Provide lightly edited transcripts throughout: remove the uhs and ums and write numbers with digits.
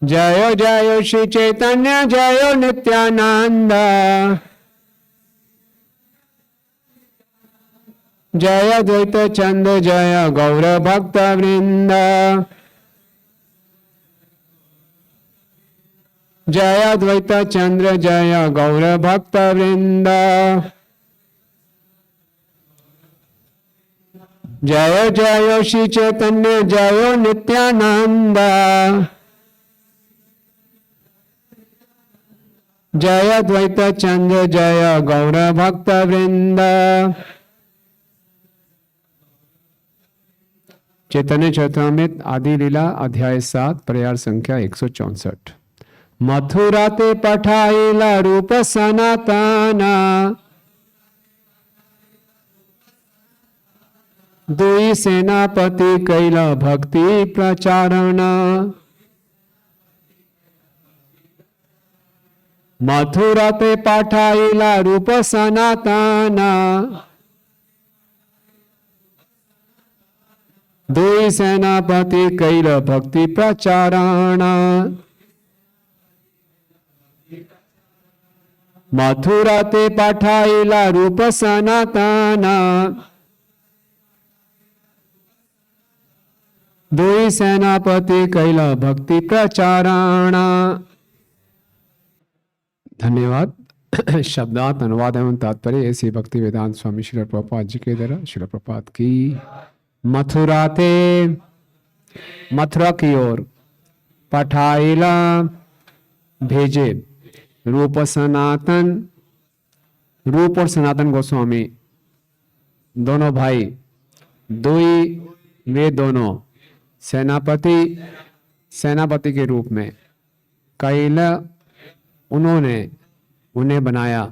जय जय श्री चैतन्य जय नित्यानंद। जय द्वैत चंद जय गौर भक्त वृंद। जय द्वैत चंद्र जय गौर भक्त वृंद। जय जय श्री चैतन्य जय नित्यानंद। जय द्वैत चंद्र जय गौर भक्त वृंद। चैतन्य चरितामृत आदि लीला अध्याय 7 प्रयार संख्या 164। मथुरा ते पठाइला रूप सनातना। दुई सेनापति कैला भक्ति प्रचारण। मथुरा ते पठाइला रूप सनातना। दुई सेनापति कैल भक्ति प्रचारण। मथुरा ते पठाइला रूप सनातना। दुई सेनापति कैल भक्ति प्रचारण। धन्यवाद। शब्दार्थ अनुवाद एवं तात्पर्य ऐसी भक्ति वेदांत स्वामी श्रील प्रभुपाद जी के द्वारा। श्रील प्रभुपाद की। मथुरा ते, मथुरा की ओर, पठाइला भेजे, रूप सनातन, रूप और सनातन गोस्वामी दोनों भाई, दुई वे दोनों सेनापति, सेनापति के रूप में, कैला उन्होंने उन्हें बनाया,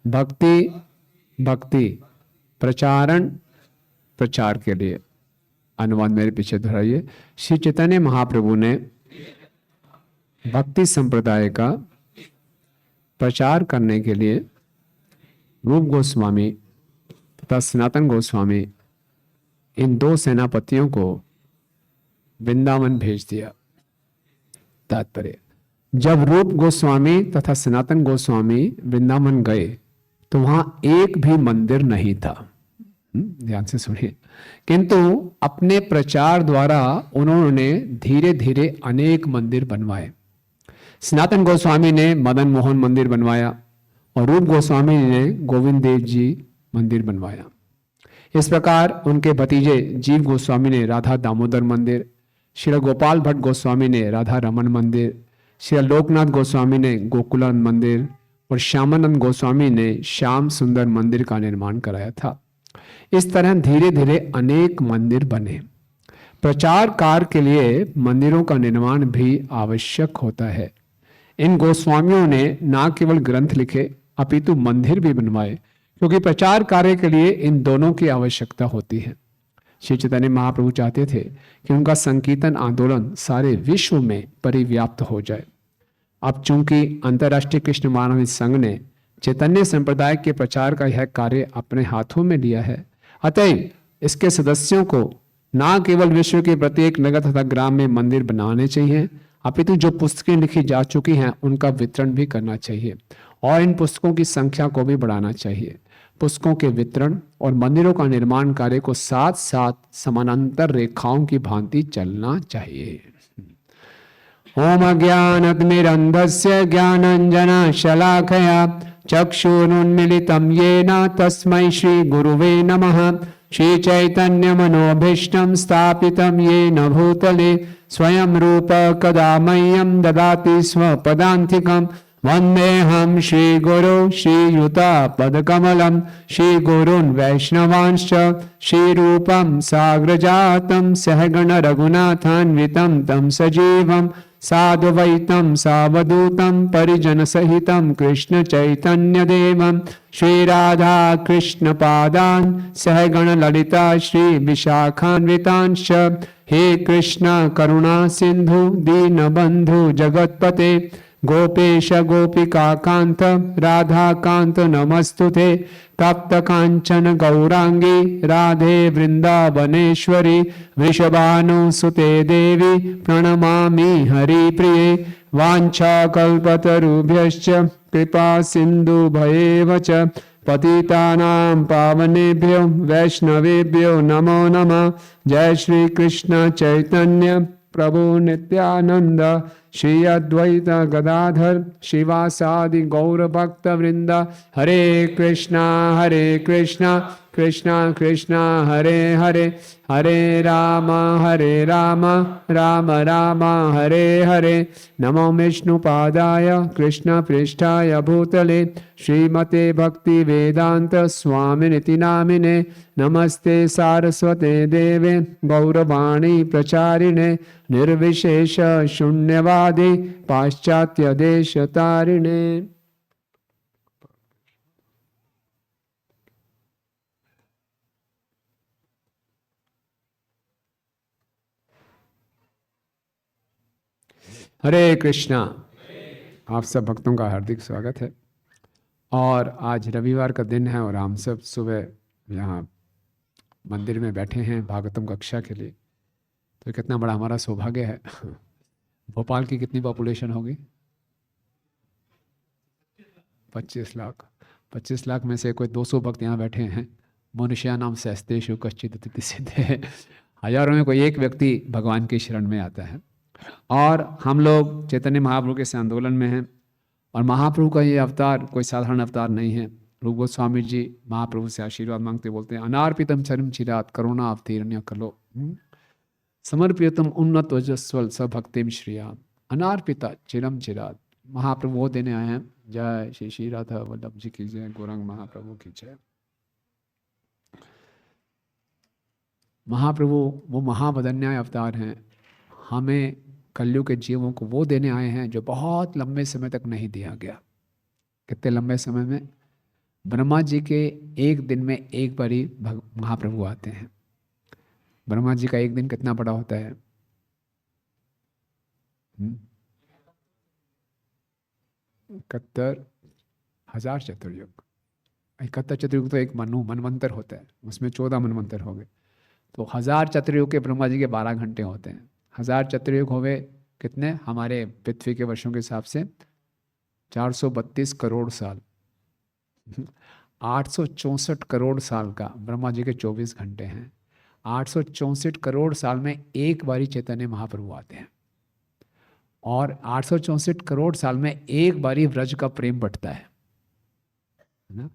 भक्ति भक्ति, प्रचारण प्रचार के लिए। अनुवाद मेरे पीछे दोहराइए। श्री चैतन्य महाप्रभु ने भक्ति संप्रदाय का प्रचार करने के लिए रूप गोस्वामी तथा सनातन गोस्वामी इन दो सेनापतियों को वृंदावन भेज दिया। तात्पर्य, जब रूप गोस्वामी तथा सनातन गोस्वामी वृंदावन गए तो वहां एक भी मंदिर नहीं था। ध्यान से सुनिए। किंतु अपने प्रचार द्वारा उन्होंने धीरे धीरे अनेक मंदिर बनवाए। सनातन गोस्वामी ने मदन मोहन मंदिर बनवाया और रूप गोस्वामी ने गोविंद देव जी मंदिर बनवाया। इस प्रकार उनके भतीजे जीव गोस्वामी ने राधा दामोदर मंदिर, श्री गोपाल भट्ट गोस्वामी ने राधा रमन मंदिर, श्री लोकनाथ गोस्वामी ने गोकुलानंद मंदिर और श्यामानंद गोस्वामी ने श्याम सुंदर मंदिर का निर्माण कराया था। इस तरह धीरे धीरे अनेक मंदिर बने। प्रचार कार्य के लिए मंदिरों का निर्माण भी आवश्यक होता है। इन गोस्वामियों ने न केवल ग्रंथ लिखे अपितु मंदिर भी बनवाए, क्योंकि प्रचार कार्य के लिए इन दोनों की आवश्यकता होती है। श्री चैतन्य महाप्रभु चाहते थे कि उनका संकीर्तन आंदोलन सारे विश्व में परिव्याप्त हो जाए। अब चूंकि अंतर्राष्ट्रीय कृष्ण मानव संघ ने चैतन्य संप्रदाय के प्रचार का यह कार्य अपने हाथों में लिया है, अतः इसके सदस्यों को न केवल विश्व के प्रत्येक नगर तथा ग्राम में मंदिर बनाने चाहिए, अपितु जो पुस्तकें लिखी जा चुकी हैं उनका वितरण भी करना चाहिए और इन पुस्तकों की संख्या को भी बढ़ाना चाहिए। पुस्तकों के वितरण और मंदिरों का निर्माण कार्य को साथ साथ समानांतर रेखाओं की भांति चलना चाहिए। ओम अज्ञानतिमिरन्धस्य ज्ञानाञ्जना शलाकया चक्षुरुन्मीलितं येन तस्मै श्री गुरुवे नमः। श्री चैतन्य मनोभीष्टं स्थापितं येन भूतले स्वयं रूप कदा मह्यं ददाति स्वपदान्तिकम्। वन्देऽहं श्रीगुरु श्रीयुतापदकमलं श्रीगुरून् वैष्णवांश्च श्रीरूपं साग्रजातं सहगण रघुनाथान्वितं तं सजीवं साद्वैतं सावधूतं परिजनसहितं कृष्ण चैतन्यदेवं श्रीराधा कृष्णपादान् सहगण ललिता श्री विशाखान्वितांश्च। हे कृष्ण करुणा सिंधु दीनबंधु जगत्पते गोपेश गोपिका कांत राधा कांत नमस्तुते। तप्त कांचन गौरांगी राधे वृंदावनेश्वरी। वृषभानुसुते देवी प्रणमामि हरिप्रिये। वाञ्छाकल्पतरुभ्यश्च कृपा सिन्धुभयेव च पतितानां पावनेभ्यो वैष्णवेभ्यो नमो नमः। जय श्री कृष्ण चैतन्य प्रभु नित्यानंद श्री अद्वैत गदाधर शिवासादि गौर भक्त वृंद। हरे कृष्णा कृष्णा कृष्णा हरे हरे, हरे राम राम राम हरे हरे। नमो विष्णुपादाय कृष्ण पृष्ठाय भूतले श्रीमते भक्ति वेदांत स्वामिनिति नामिने। नमस्ते सारस्वते देवे गौरवाणी प्रचारिणे निर्विशेष शून्यवादी पाश्चात्य देश तारिणे। हरे कृष्णा। आप सब भक्तों का हार्दिक स्वागत है। और आज रविवार का दिन है और हम सब सुबह यहाँ मंदिर में बैठे हैं भागवतम कक्षा के लिए। तो कितना बड़ा हमारा सौभाग्य है। भोपाल की कितनी पॉपुलेशन होगी? 25 लाख। 25 लाख में से कोई 200 भक्त यहाँ बैठे हैं। मनुष्या नाम सहस्तेषु कश्चित् इति सिद्धे। हजारों में कोई एक व्यक्ति भगवान की शरण में आता है। और हम लोग चैतन्य महाप्रभु के इस आंदोलन में हैं। और महाप्रभु का ये अवतार कोई साधारण अवतार नहीं है। रूप गोस्वामी जी महाप्रभु से आशीर्वाद मांगते बोलते हैं, अनार्पितम चरम चिरात करुणा अवतीर्ण्य कलो समर्पितम उन्नत वजस्वल सभक्तिम श्रिया। अनार्पिता चिरम चिरात। महाप्रभु वो देने आए हैं। जय श्री श्री राधा वल्लभ जी की जय, गौरांग महाप्रभु की जय। महाप्रभु वो महावदन्याय अवतार हैं। हमें कलयुग के जीवों को वो देने आए हैं जो बहुत लंबे समय तक नहीं दिया गया। कितने लंबे समय में? ब्रह्मा जी के एक दिन में एक बार ही महाप्रभु आते हैं। ब्रह्मा जी का एक दिन कितना बड़ा होता है? 71,000 चतुर्युग। 71 चतुर्युग तो एक मनवंतर होता है, उसमें 14 मनवंतर हो गए। तो 1000 चतुर्युग के ब्रह्मा जी के 12 घंटे होते हैं। 1000 चतुर्युग हो गए कितने? हमारे पृथ्वी के वर्षों के हिसाब से 432 करोड़ साल। 864 करोड़ साल का ब्रह्मा जी के 24 घंटे हैं। 864 करोड़ साल में एक बारी चैतन्य महाप्रभु आते हैं। और 864 करोड़ साल में एक बारी व्रज का प्रेम बढ़ता है ना।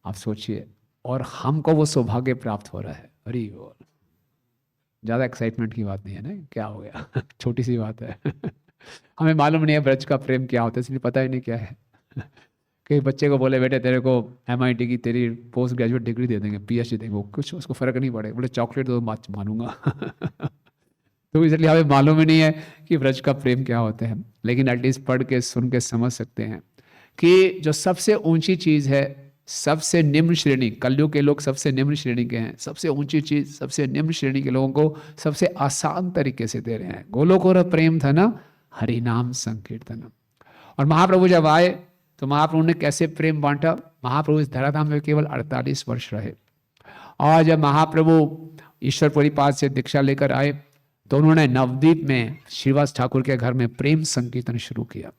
आप सोचिए, और हमको वो सौभाग्य प्राप्त हो रहा है। हरि बोल। ज़्यादा एक्साइटमेंट की बात नहीं है ना, क्या हो गया? छोटी सी बात है। हमें मालूम नहीं है ब्रज का प्रेम क्या होता है, इसलिए पता ही नहीं क्या है। कई बच्चे को बोले बेटे तेरे को MIT की तेरी पोस्ट ग्रेजुएट डिग्री दे देंगे, PhD देंगे, वो कुछ उसको फ़र्क नहीं पड़ेगा। बोले चॉकलेट तो मानूंगा। तो इसलिए हमें मालूम ही नहीं है कि ब्रज का प्रेम क्या होता है। लेकिन एटलीस्ट पढ़ के सुन के समझ सकते हैं कि जो सबसे ऊंची चीज़ है, सबसे निम्न श्रेणी, कलयुग के लोग सबसे निम्न श्रेणी के हैं। सबसे ऊंची चीज़ सबसे निम्न श्रेणी के लोगों को सबसे आसान तरीके से दे रहे हैं। गोलोकोर प्रेम था ना, हरि नाम संकीर्तनम। और महाप्रभु जब आए तो महाप्रभु ने कैसे प्रेम बांटा? महाप्रभु इस धराधाम में केवल 48 वर्ष रहे। और जब महाप्रभु ईश्वर परिपाद से दीक्षा लेकर आए तो उन्होंने नवद्वीप में श्रीवास ठाकुर के घर में प्रेम संकीर्तन शुरू किया,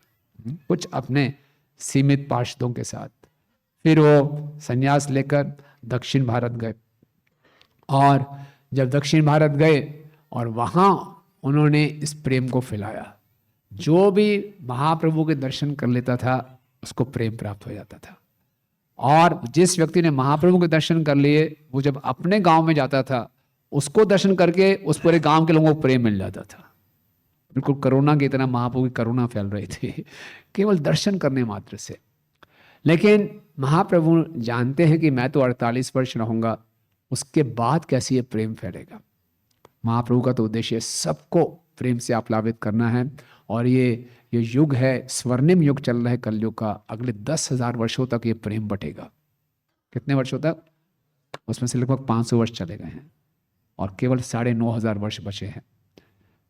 कुछ अपने सीमित पार्षदों के साथ। फिर वो संन्यास लेकर दक्षिण भारत गए। और जब दक्षिण भारत गए और वहाँ उन्होंने इस प्रेम को फैलाया। जो भी महाप्रभु के दर्शन कर लेता था उसको प्रेम प्राप्त हो जाता था। और जिस व्यक्ति ने महाप्रभु के दर्शन कर लिए, वो जब अपने गांव में जाता था उसको दर्शन करके उस पूरे गांव के लोगों को प्रेम मिल जाता था। बिल्कुल कोरोना की तरह महाप्रभु की करुणा फैल रही थी केवल दर्शन करने मात्र से। लेकिन महाप्रभु जानते हैं कि मैं तो 48 वर्ष रहूंगा, उसके बाद कैसे ये प्रेम फैलेगा। महाप्रभु का तो उद्देश्य सबको प्रेम से आप्लावित करना है। और ये युग है, स्वर्णिम युग चल रहा है कलयुग का। अगले 10,000 वर्षों तक ये प्रेम बटेगा। कितने वर्षों तक? उसमें से लगभग 500 वर्ष चले गए हैं और केवल 9,500 वर्ष बचे हैं।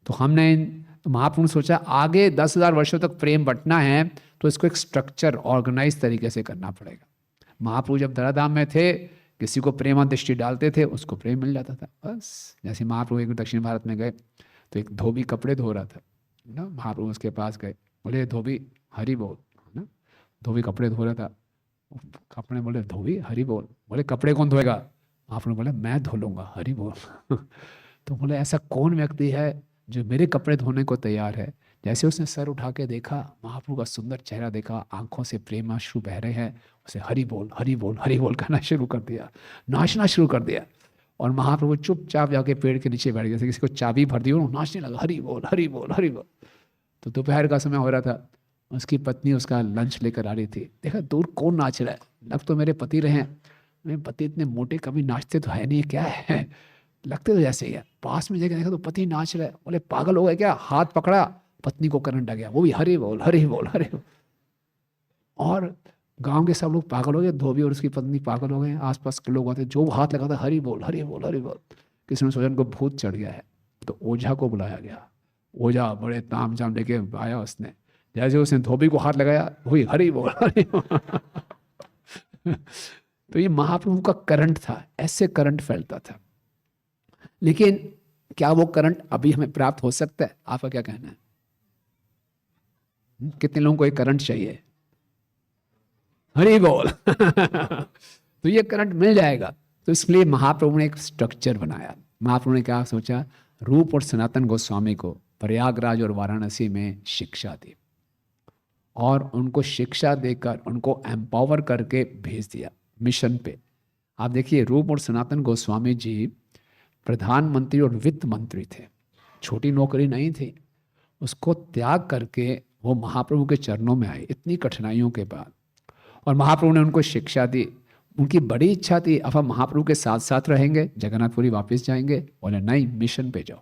तो हमने इन तो महाप्रभु ने सोचा आगे 10,000 वर्षों तक प्रेम बंटना है तो इसको एक स्ट्रक्चर ऑर्गेनाइज तरीके से करना पड़ेगा। महाप्रभु जब धराधाम में थे, किसी को प्रेमा दृष्टि डालते थे, उसको प्रेम मिल जाता था बस। जैसे महाप्रभु एक दक्षिण भारत में गए तो एक धोबी कपड़े धो रहा था ना, महाप्रभु उसके पास गए, बोले धोबी हरि बोल, है ना, धोबी कपड़े धो रहा था, कपड़े बोले धोबी हरि बोल, बोले कपड़े कौन धोएगा? महाप्रभु बोले मैं धो लूँगा हरि बोल। तो बोले ऐसा कौन व्यक्ति है जो मेरे कपड़े धोने को तैयार है? जैसे उसने सर उठा के देखा, महाप्रभु का सुंदर चेहरा देखा, आंखों से प्रेमाश्रु बह रहे हैं, उसे हरि बोल हरि बोल हरि बोल कहना शुरू कर दिया, नाचना शुरू कर दिया। और महाप्रभु चुपचाप जाके पेड़ के नीचे बैठ गए, जैसे किसी को चाबी भर दी और नाचने लगा, हरि बोल हरि बोल हरि बोल। तो दोपहर का समय हो रहा था, उसकी पत्नी उसका लंच लेकर आ रही थी, देखा दूर कौन नाच रहा है, लग तो मेरे पति रहे हैं, मेरे पति इतने मोटे कभी नाचते तो है नहीं, क्या है, लगते तो जैसे ही है। पास में जाकर देखा तो पति नाच रहा है, बोले पागल हो गए क्या? हाथ पकड़ा, पत्नी को करंट आ गया, वो भी हरि बोल हरि बोल हरि बोल। और गांव के सब लोग पागल हो गए, धोबी और उसकी पत्नी पागल हो गए, आसपास के लोग आते, जो हाथ लगाता हरि बोल हरि बोल हरि बोल। किसी ने सोचा उनको भूत चढ़ गया है, तो ओझा को बुलाया गया। ओझा बड़े ताम झाम लेके आया, उसने जैसे उसने धोबी को हाथ लगाया, वही हरि बोल हरि बोल। तो ये महाप्रभु का करंट था, ऐसे करंट फैलता था। लेकिन क्या वो करंट अभी हमें प्राप्त हो सकता है? आपका क्या कहना है? कितने लोगों को ये करंट चाहिए? हरि बोल। तो ये करंट मिल जाएगा। तो इसलिए महाप्रभु ने एक स्ट्रक्चर बनाया। महाप्रभु ने क्या सोचा, रूप और सनातन गोस्वामी को प्रयागराज और वाराणसी में शिक्षा दी और उनको शिक्षा देकर उनको एम्पावर करके भेज दिया मिशन पे। आप देखिए, रूप और सनातन गोस्वामी जी प्रधानमंत्री और वित्त मंत्री थे, छोटी नौकरी नहीं थी। उसको त्याग करके वो महाप्रभु के चरणों में आए इतनी कठिनाइयों के बाद, और महाप्रभु ने उनको शिक्षा दी। उनकी बड़ी इच्छा थी अब हम महाप्रभु के साथ साथ रहेंगे, जगन्नाथपुरी वापस जाएंगे। बोले नहीं, मिशन पे जाओ।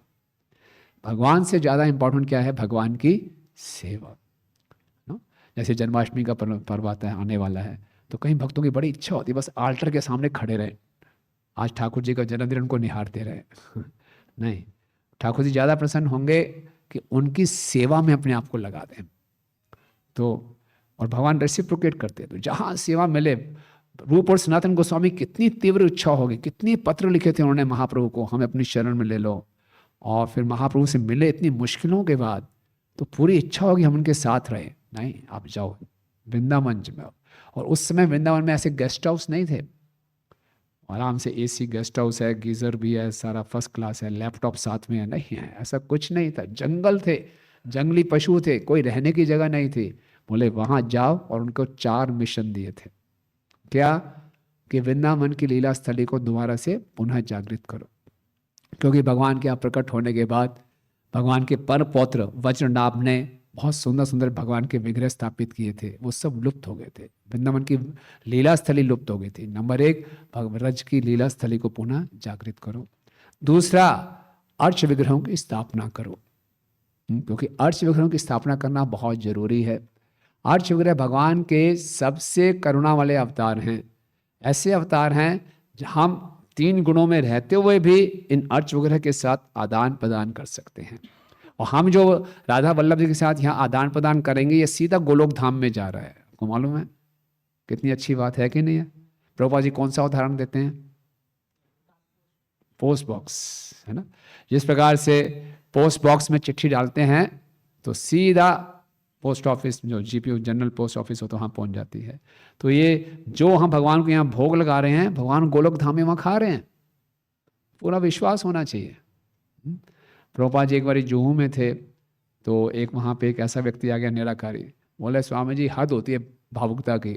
भगवान से ज़्यादा इंपॉर्टेंट क्या है? भगवान की सेवा। जैसे जन्माष्टमी का पर्व आता है, आने वाला है, तो कई भक्तों की बड़ी इच्छा होती है बस आल्टर के सामने खड़े रहे, आज ठाकुर जी का जन्मदिन उनको निहारते रहे। नहीं, ठाकुर जी ज़्यादा प्रसन्न होंगे कि उनकी सेवा में अपने आप को लगा दें। तो और भगवान रेसिप्रोकेट करते हैं, तो जहाँ सेवा मिले। रूप और सनातन गोस्वामी कितनी तीव्र इच्छा होगी, कितनी पत्र लिखे थे उन्होंने महाप्रभु को, हमें अपनी शरण में ले लो। और फिर महाप्रभु से मिले इतनी मुश्किलों के बाद, तो पूरी इच्छा होगी हम उनके साथ रहे। नहीं, आप जाओ वृंदावन में। और उस समय वृंदावन में ऐसे गेस्ट हाउस नहीं थे, आराम से एसी गेस्ट हाउस है, गीजर भी है, सारा फर्स्ट क्लास है, लैपटॉप साथ में है, नहीं है, ऐसा कुछ नहीं था। जंगल थे, जंगली पशु थे, कोई रहने की जगह नहीं थी। बोले वहाँ जाओ, और उनको 4 मिशन दिए थे। क्या? कि वृंदावन की लीला स्थली को दोबारा से पुनः जागृत करो, क्योंकि भगवान के यहाँ प्रकट होने के बाद भगवान के पर पौत्र वज्रनाभ ने बहुत सुंदर सुंदर भगवान के विग्रह स्थापित किए थे, वो सब लुप्त हो गए थे। वृंदावन की लीला स्थली लुप्त हो गई थी। नंबर 1, ब्रज की लीला स्थली को पुनः जागृत करो। दूसरा, अर्च विग्रहों की स्थापना करो, क्योंकि अर्च विग्रहों की स्थापना करना बहुत जरूरी है। अर्च विग्रह भगवान के सबसे करुणा वाले अवतार हैं। ऐसे अवतार हैं जहाँ हम 3 गुणों में रहते हुए भी इन अर्च विग्रह के साथ आदान प्रदान कर सकते हैं। और हम जो राधा वल्लभ जी के साथ यहाँ आदान प्रदान करेंगे, ये सीधा गोलोक धाम में जा रहा है। आपको मालूम है? कितनी अच्छी बात है कि नहीं है? प्रभुपाद जी कौन सा उदाहरण देते हैं? पोस्ट बॉक्स, है ना। जिस प्रकार से पोस्ट बॉक्स में चिट्ठी डालते हैं तो सीधा पोस्ट ऑफिस, जो जीपीओ जनरल पोस्ट ऑफिस हो, तो वहाँ पहुँच जाती है। तो ये जो हम भगवान को यहाँ भोग लगा रहे हैं, भगवान गोलोक धाम में वहाँ खा रहे हैं। पूरा विश्वास होना चाहिए। प्रभुपाद जी एक बार जुहू में थे, तो एक वहाँ पे एक ऐसा व्यक्ति आ गया निराकारी। बोले स्वामी जी, हद होती है भावुकता की,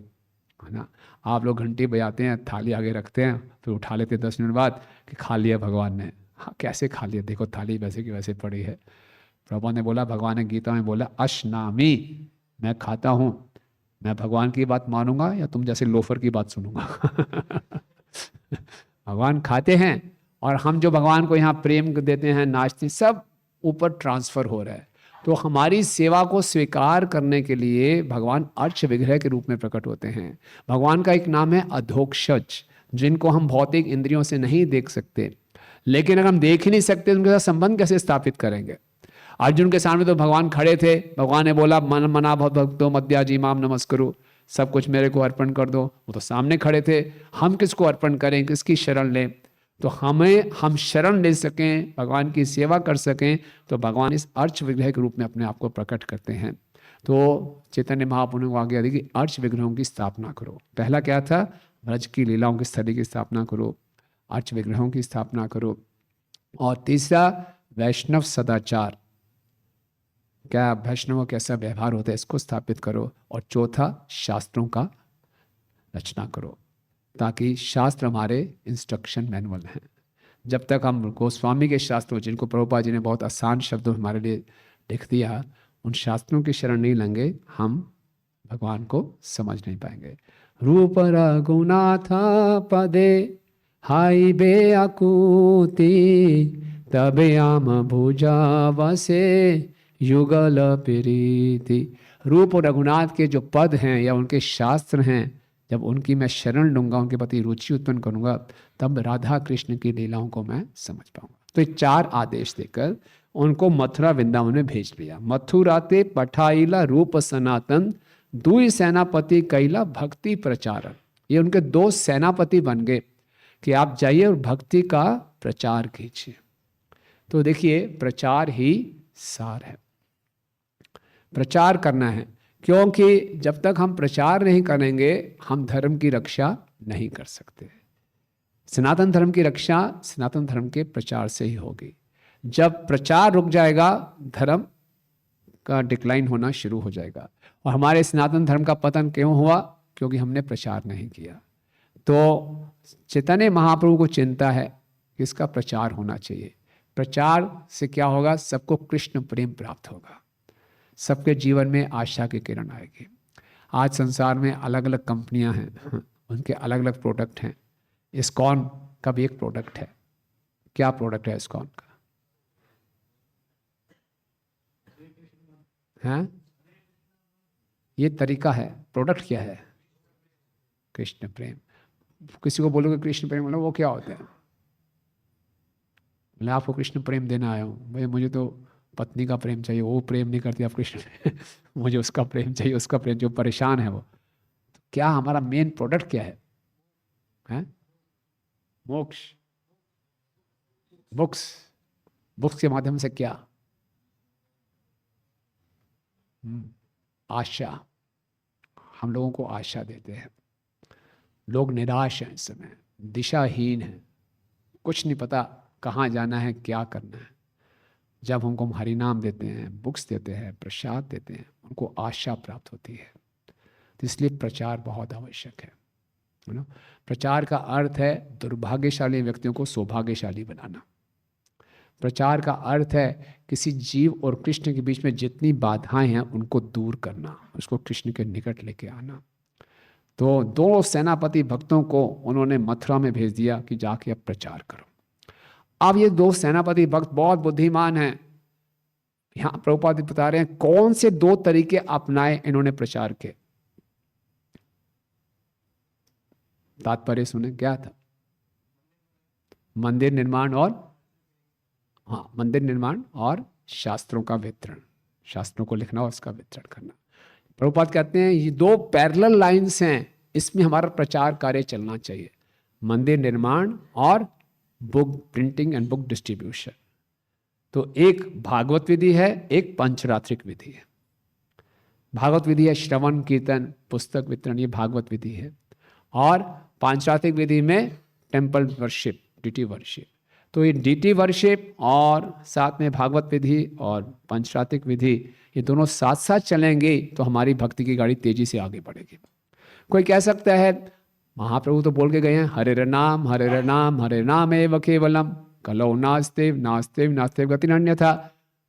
है ना। आप लोग घंटी बजाते हैं, थाली आगे रखते हैं, फिर उठा लेते हैं 10 मिनट बाद कि खा लिया भगवान ने। हाँ, कैसे खा लिया? देखो थाली वैसे की वैसे पड़ी है। प्रभुपाद ने बोला, भगवान ने गीता में बोला, अशनामी, मैं खाता हूँ, मैं भगवान की बात मानूंगा या तुम जैसे लोफर की बात सुनूंगा? भगवान खाते हैं, और हम जो भगवान को यहाँ प्रेम देते हैं, नाचते, सब ऊपर ट्रांसफर हो रहा है। तो हमारी सेवा को स्वीकार करने के लिए भगवान अर्च विग्रह के रूप में प्रकट होते हैं। भगवान का एक नाम है अधोक्षज, जिनको हम भौतिक इंद्रियों से नहीं देख सकते। लेकिन अगर हम देख ही नहीं सकते, उनके साथ संबंध कैसे स्थापित करेंगे? अर्जुन के सामने तो भगवान खड़े थे, भगवान ने बोला मन मना भक्तो मद्याजी माम नमस्करो, सब कुछ मेरे को अर्पण कर दो। वो तो सामने खड़े थे, हम किसको अर्पण करें, किसकी शरण लें? तो हम शरण ले सकें, भगवान की सेवा कर सकें, तो भगवान इस अर्च विग्रह के रूप में अपने आप को प्रकट करते हैं। तो चैतन्य महाप्रभु को आगे दी कि अर्च विग्रहों की स्थापना करो। पहला क्या था? ब्रज की लीलाओं की स्थली की स्थापना करो, अर्च विग्रहों की स्थापना करो। और तीसरा वैष्णव सदाचार, क्या वैष्णव कैसा व्यवहार होता है इसको स्थापित करो। और चौथा शास्त्रों का रचना करो, ताकि शास्त्र हमारे इंस्ट्रक्शन मैनुअल हैं। जब तक हम गोस्वामी के शास्त्रों, जिनको प्रभुपाद जी ने बहुत आसान शब्दों में हमारे लिए लिख दिया, उन शास्त्रों की शरण नहीं लेंगे, हम भगवान को समझ नहीं पाएंगे। रूप रघुनाथ पदे हाई बे आकुति, तबे आम भुजा वसे युगल प्रीति। रूप रघुनाथ के जो पद हैं या उनके शास्त्र हैं, जब उनकी मैं शरण लूंगा, उनके प्रति रुचि उत्पन्न करूंगा, तब राधा कृष्ण की लीलाओं को मैं समझ पाऊंगा। तो ये 4 आदेश देकर उनको मथुरा वृंदावन में भेज लिया। मथुराते पठाइला रूप सनातन, दुई सेनापति कैला भक्ति प्रचारक। ये उनके 2 सेनापति बन गए कि आप जाइए और भक्ति का प्रचार कीजिए। तो देखिए, प्रचार ही सार है, प्रचार करना है। क्योंकि जब तक हम प्रचार नहीं करेंगे, हम धर्म की रक्षा नहीं कर सकते। सनातन धर्म की रक्षा सनातन धर्म के प्रचार से ही होगी। जब प्रचार रुक जाएगा, धर्म का डिक्लाइन होना शुरू हो जाएगा। और हमारे सनातन धर्म का पतन क्यों हुआ? क्योंकि हमने प्रचार नहीं किया। तो चैतन्य महाप्रभु को चिंता है कि इसका प्रचार होना चाहिए। प्रचार से क्या होगा? सबको कृष्ण प्रेम प्राप्त होगा, सबके जीवन में आशा की किरण आएगी। आज संसार में अलग अलग कंपनियां हैं, उनके अलग अलग प्रोडक्ट हैं। इस्कॉन का भी एक प्रोडक्ट है। क्या प्रोडक्ट है इस्कॉन का? हैं? ये तरीका है, प्रोडक्ट क्या है? कृष्ण प्रेम। किसी को बोलोगे कृष्ण प्रेम, बोलो वो क्या होता है? मैं आपको कृष्ण प्रेम देना आया हूँ, भाई मुझे तो पत्नी का प्रेम चाहिए, वो प्रेम नहीं करती आप कृष्ण मुझे उसका प्रेम चाहिए, उसका प्रेम, जो परेशान है वो। तो क्या हमारा मेन प्रोडक्ट क्या है? हैं? मोक्ष, बुक्स, बुक्स के माध्यम से क्या? आशा। हम लोगों को आशा देते हैं। लोग निराश हैं, इस समय दिशाहीन हैं, कुछ नहीं पता कहाँ जाना है, क्या करना है। जब हमको हम हरि नाम देते हैं, बुक्स देते हैं, प्रसाद देते हैं, उनको आशा प्राप्त होती है। तो इसलिए प्रचार बहुत आवश्यक है ना। प्रचार का अर्थ है दुर्भाग्यशाली व्यक्तियों को सौभाग्यशाली बनाना। प्रचार का अर्थ है किसी जीव और कृष्ण के बीच में जितनी बाधाएं हैं उनको दूर करना, उसको कृष्ण के निकट लेके आना। तो 2 सेनापति भक्तों को उन्होंने मथुरा में भेज दिया कि जाके अब प्रचार करो। अब ये 2 सेनापति भक्त बहुत बुद्धिमान हैं। यहां प्रभुपाद बता रहे हैं कौन से 2 तरीके अपनाए इन्होंने प्रचार के। तात्पर्य सुने, क्या था? मंदिर निर्माण और मंदिर निर्माण और शास्त्रों का वितरण, शास्त्रों को लिखना और उसका वितरण करना। प्रभुपाद कहते हैं ये 2 पैरेलल लाइंस हैं, इसमें हमारा प्रचार कार्य चलना चाहिए। मंदिर निर्माण और book printing and book distribution. तो एक भागवत विधि है, एक पंचरात्रिक विधि है। भागवत विधि है श्रवण कीर्तन पुस्तक वितरण, ये भागवत विधि है। और पांचरात्रिक विधि में टेम्पल वर्शिप, डीटी वर्शिप। तो ये डीटी वर्शिप और साथ में भागवत विधि और पंचरात्रिक विधि, ये दोनों साथ साथ चलेंगे तो हमारी भक्ति की गाड़ी तेजी से आगे बढ़ेगी। कोई कह सकता है महाप्रभु तो बोल के गए हैं हरे नाम हरे नाम हरे नाम एव केवलम, कलौ नास्ते नास्ते नास्ते गतिरन्यथा।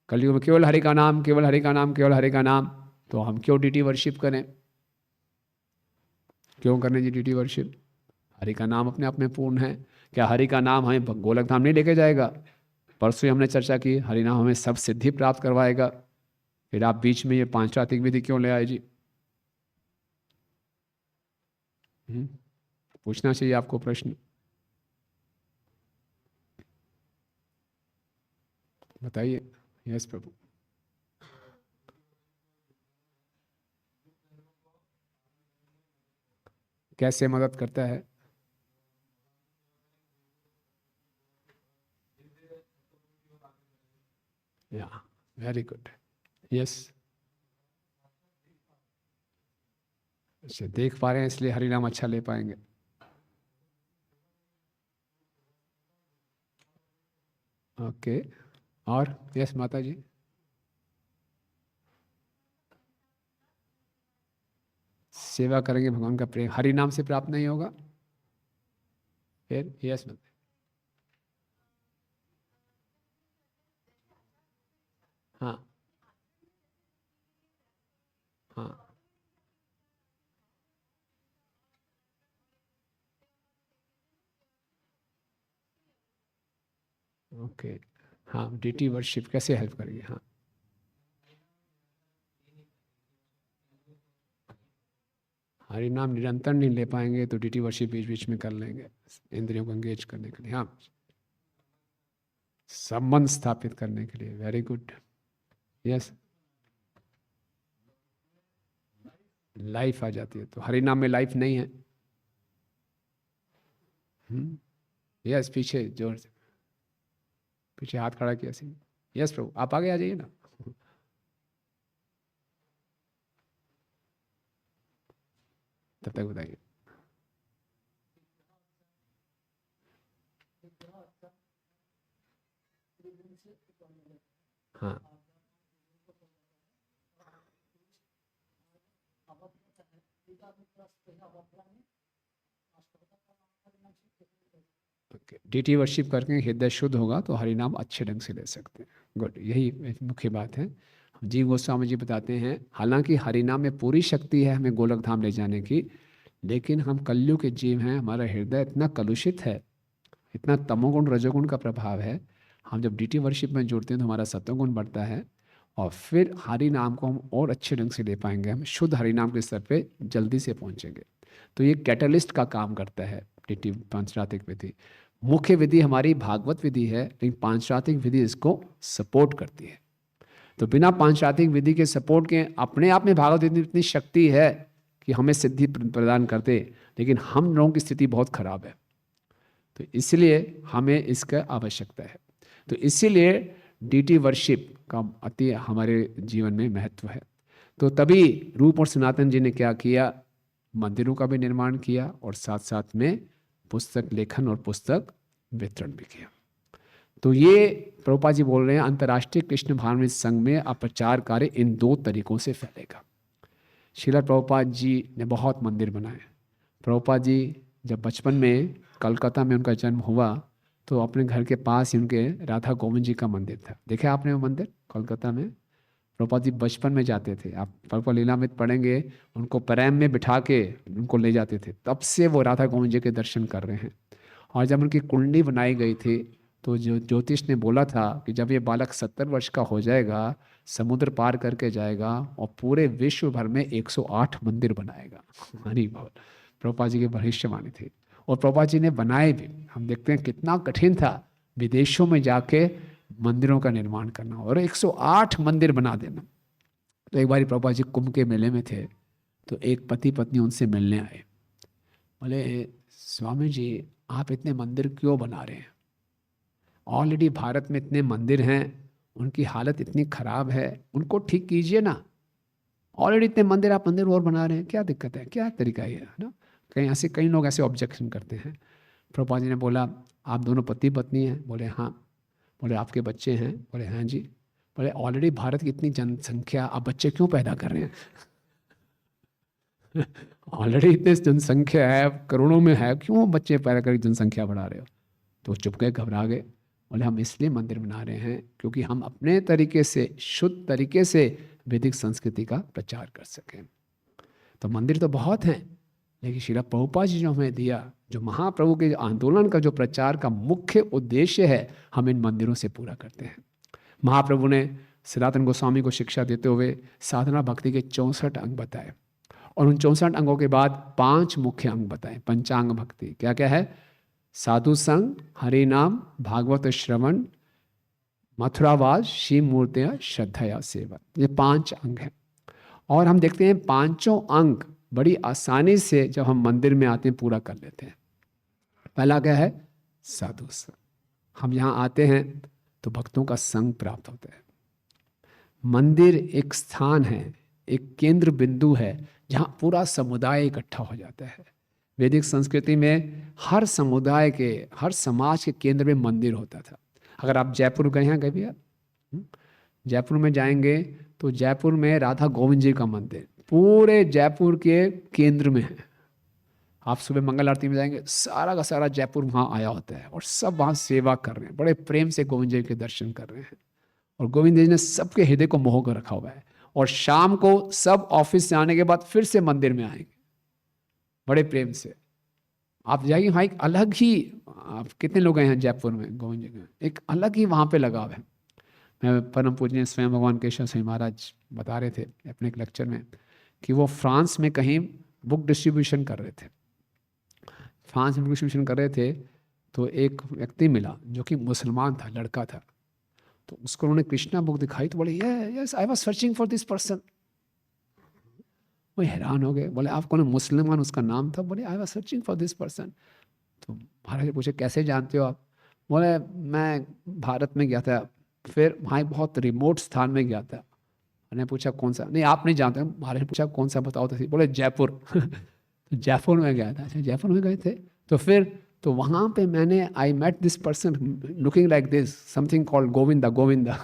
कलयुग में केवल हरि का नाम, केवल हरि का नाम, केवल हरि का नाम। तो हम क्यों डीटी वर्शिप करें? क्यों करने जी डीटी वर्शिप? हरि का नाम अपने आप में पूर्ण है। क्या हरि का नाम हमें गोलक धाम नहीं लेके जाएगा? परसों हमने चर्चा की, हरि नाम हमें सब सिद्धि प्राप्त करवाएगा। फिर आप बीच में ये पांचरात्रिक विधि क्यों ले आए जी? पूछना चाहिए आपको प्रश्न। बताइए। यस प्रभु। कैसे मदद करता है? या, वेरी गुड। यस, अच्छा, देख पा रहे हैं इसलिए हरि नाम अच्छा ले पाएंगे। ओके, और यस माता जी। सेवा करेंगे, भगवान का प्रेम हरि नाम से प्राप्त नहीं होगा। फिर यस माता। हाँ हाँ, ओके। हाँ, डीटी वर्शिप कैसे हेल्प करेगी? हाँ, हरि नाम निरंतर नहीं ले पाएंगे तो डीटी वर्शिप बीच बीच में कर लेंगे, इंद्रियों को एंगेज करने के लिए। हाँ, संबंध स्थापित करने के लिए। Very good. यस, लाइफ आ जाती है। तो हरि नाम में लाइफ नहीं है। यस, पीछे जोर से, पीछे हाथ खड़ा किया सिंह। यस प्रभु, आप आगे आ जाइए ना। तब तक बताइए। हाँ, डीटी वर्शिप करके हृदय शुद्ध होगा तो हरि नाम अच्छे ढंग से ले सकते हैं। गुड, यही मुख्य बात है। जीव गोस्वामी जी बताते हैं, हालांकि हरि नाम में पूरी शक्ति है हमें गोलक धाम ले जाने की, लेकिन हम कलयुग के जीव हैं, हमारा हृदय इतना कलुषित है, इतना तमोगुण रजोगुण का प्रभाव है। हम जब डीटी वर्शिप में जुड़ते हैं तो हमारा सत्वगुण बढ़ता है, और फिर हरि नाम को हम और अच्छे ढंग से ले पाएंगे, हम शुद्ध हरि नाम के स्तर पे जल्दी से पहुंचेंगे। तो ये कैटलिस्ट का काम करता है डीटी पांचरात्रिक विधि। मुख्य विधि हमारी भागवत विधि है, लेकिन पांचरात्रिक विधि इसको सपोर्ट करती है। तो बिना पांचरात्रिक विधि के सपोर्ट के अपने आप में भागवत विधि इतनी शक्ति है कि हमें सिद्धि प्रदान करते, लेकिन हम लोगों की स्थिति बहुत खराब है, तो इसलिए हमें इसका आवश्यकता है। तो इसीलिए डीटी वर्शिप का अति हमारे जीवन में महत्व है। तो तभी रूप और सनातन जी ने क्या किया, मंदिरों का भी निर्माण किया और साथ साथ में पुस्तक लेखन और पुस्तक वितरण भी किया। तो ये प्रभुपाद जी बोल रहे हैं, अंतर्राष्ट्रीय कृष्ण भावनामृत संघ में अप्रचार कार्य इन दो तरीकों से फैलेगा। श्रील प्रभुपाद जी ने बहुत मंदिर बनाए। प्रभुपाद जी जब बचपन में कलकत्ता में उनका जन्म हुआ तो अपने घर के पास ही उनके राधा गोविंद जी का मंदिर था। देखे आपने वो मंदिर कलकत्ता में? प्रभुपाद जी बचपन में जाते थे, आप प्रभुपाद लीलामृत पढ़ेंगे, उनको प्रैम में बिठा के उनको ले जाते थे, तब से वो राधा गोविंद जी के दर्शन कर रहे हैं। और जब उनकी कुंडली बनाई गई थी तो जो ज्योतिष ने बोला था कि जब ये बालक 70 वर्ष का हो जाएगा, समुद्र पार करके जाएगा और पूरे विश्व भर में 108 मंदिर बनाएगा। हरि बोल। प्रभुपाद जी की भविष्यवाणी थी और प्रभुपाद जी ने बनाए भी। हम देखते हैं कितना कठिन था विदेशों में जाके मंदिरों का निर्माण करना और 108 मंदिर बना देना। तो एक बार प्रभुपाद जी कुंभ के मेले में थे, तो एक पति पत्नी उनसे मिलने आए। बोले, स्वामी जी आप इतने मंदिर क्यों बना रहे हैं? ऑलरेडी भारत में इतने मंदिर हैं, उनकी हालत इतनी खराब है, उनको ठीक कीजिए ना। ऑलरेडी इतने मंदिर, आप मंदिर और बना रहे हैं, क्या दिक्कत है, क्या तरीका है ना? कई लोग ऐसे ऑब्जेक्शन करते हैं। प्रभुपाद जी ने बोला, आप दोनों पति पत्नी हैं? बोले हाँ। बोले आपके बच्चे हैं? बोले हाँ जी। बोले ऑलरेडी भारत की इतनी जनसंख्या, आप बच्चे क्यों पैदा कर रहे हैं? ऑलरेडी इतनी जनसंख्या है, करोड़ों में है, क्यों बच्चे पैदा करके जनसंख्या बढ़ा रहे हो? तो चुप गए, घबरा गए। बोले हम इसलिए मंदिर बना रहे हैं क्योंकि हम अपने तरीके से, शुद्ध तरीके से वैदिक संस्कृति का प्रचार कर सकें। तो मंदिर तो बहुत हैं, लेकिन श्रील प्रभुपाद जी जो हमें दिया, जो महाप्रभु के आंदोलन का जो प्रचार का मुख्य उद्देश्य है, हम इन मंदिरों से पूरा करते हैं। महाप्रभु ने सनातन गोस्वामी को शिक्षा देते हुए साधना भक्ति के 64 अंग बताए और उन 64 अंगों के बाद 5 मुख्य अंग बताए। पंचांग भक्ति क्या क्या है? साधु संग, हरि नाम, भागवत श्रवण, मथुरावास, शिव मूर्तियाँ, श्रद्धा या सेवा, ये 5 अंग हैं। और हम देखते हैं पांचों अंग बड़ी आसानी से जब हम मंदिर में आते हैं पूरा कर लेते हैं। पहला क्या है? साधु संग। हम यहाँ आते हैं तो भक्तों का संग प्राप्त होता है। मंदिर एक स्थान है, एक केंद्र बिंदु है जहाँ पूरा समुदाय इकट्ठा हो जाता है। वैदिक संस्कृति में हर समुदाय के, हर समाज के केंद्र में मंदिर होता था। अगर आप जयपुर गए हैं कभी? जयपुर में जाएंगे तो जयपुर में राधा गोविंद जी का मंदिर पूरे जयपुर के केंद्र में है। आप सुबह मंगल आरती में जाएंगे, सारा का सारा जयपुर वहाँ आया होता है और सब वहाँ सेवा कर रहे हैं, बड़े प्रेम से गोविंद जी के दर्शन कर रहे हैं। और गोविंद जी ने सबके हृदय को मोह कर रखा हुआ है। और शाम को सब ऑफिस से आने के बाद फिर से मंदिर में आएंगे बड़े प्रेम से। आप जाइए वहाँ एक अलग ही, आप कितने लोग गए हैं जयपुर में गोविंद जी के, एक अलग ही वहाँ पे लगाव है। मैं परम पूजनीय स्वयं भगवान केशव सिंह महाराज बता रहे थे अपने एक लेक्चर में कि वो फ्रांस में कहीं बुक डिस्ट्रीब्यूशन कर रहे थे। फ्रांस में बुक डिस्ट्रीब्यूशन कर रहे थे तो एक व्यक्ति मिला जो कि मुसलमान था, लड़का था। तो उसको उन्होंने कृष्णा बुक दिखाई तो बोले yes I was searching for this person. वो हैरान हो गए, बोले आप कौन? मुसलमान उसका नाम था। बोले I was searching for this person. तो महाराज ने पूछे कैसे जानते हो आप? बोले मैं भारत में गया था, फिर वहाँ एक बहुत रिमोट स्थान में गया था। मैंने पूछा कौन सा? नहीं आप नहीं जानते। महाराज ने पूछा कौन सा बताओ तो। बोले जयपुर। तो जयपुर में गया था। अच्छा जयपुर में गए थे तो फिर तो वहाँ पे मैंने I met this person looking like this something called Govinda. Govinda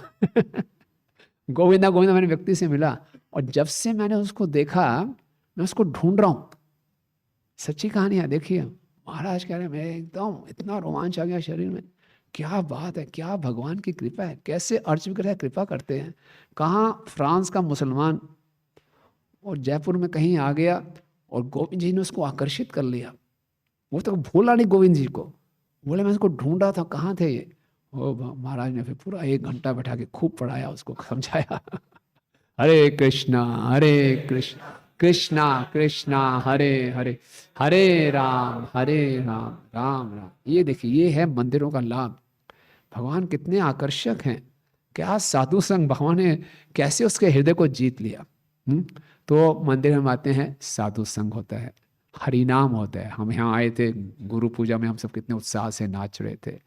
Govinda Govinda मैंने व्यक्ति से मिला और जब से मैंने उसको देखा मैं उसको ढूंढ रहा हूँ। सच्ची कहानी है, देखिए। महाराज कह रहे मैं एकदम इतना रोमांच आ गया शरीर में, क्या बात है, क्या भगवान की कृपा है, कैसे अर्च विग्रह कृपा करते हैं। कहाँ फ्रांस का मुसलमान और जयपुर में कहीं आ गया और गोविंद जी ने उसको आकर्षित कर लिया। वो तो भूला नहीं गोविंद जी को। बोले मैं उसको ढूंढा था, कहाँ थे ये? ओ महाराज ने फिर पूरा 1 घंटा बैठा के खूब पढ़ाया, उसको समझाया। हरे कृष्णा कृष्णा कृष्णा हरे हरे, हरे राम राम राम। ये देखिए, ये है मंदिरों का लाभ। भगवान कितने आकर्षक हैं, क्या साधु संग भगवान ने कैसे उसके हृदय को जीत लिया। तो मंदिर में आते हैं, साधु संग होता है, हरि नाम होता है। हम यहाँ आए थे गुरु पूजा में, हम सब कितने उत्साह से नाच रहे थे।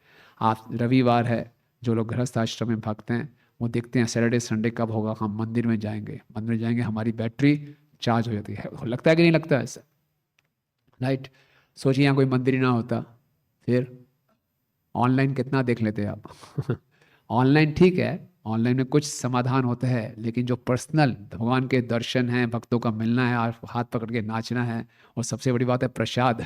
आप रविवार है, जो लोग गृहस्थ आश्रम में भक्त हैं वो देखते हैं सैटरडे संडे कब होगा, हम मंदिर में जाएंगे। मंदिर में जाएंगे, हमारी बैटरी चार्ज हो जाती है। लगता है कि नहीं लगता ऐसा? राइट। सोचिए यहाँ कोई मंदिर ही ना होता, फिर ऑनलाइन कितना देख लेते आप। ऑनलाइन ठीक है, ऑनलाइन में कुछ समाधान होता है, लेकिन जो पर्सनल भगवान के दर्शन हैं, भक्तों का मिलना है और हाथ पकड़ के नाचना है, और सबसे बड़ी बात है प्रसाद।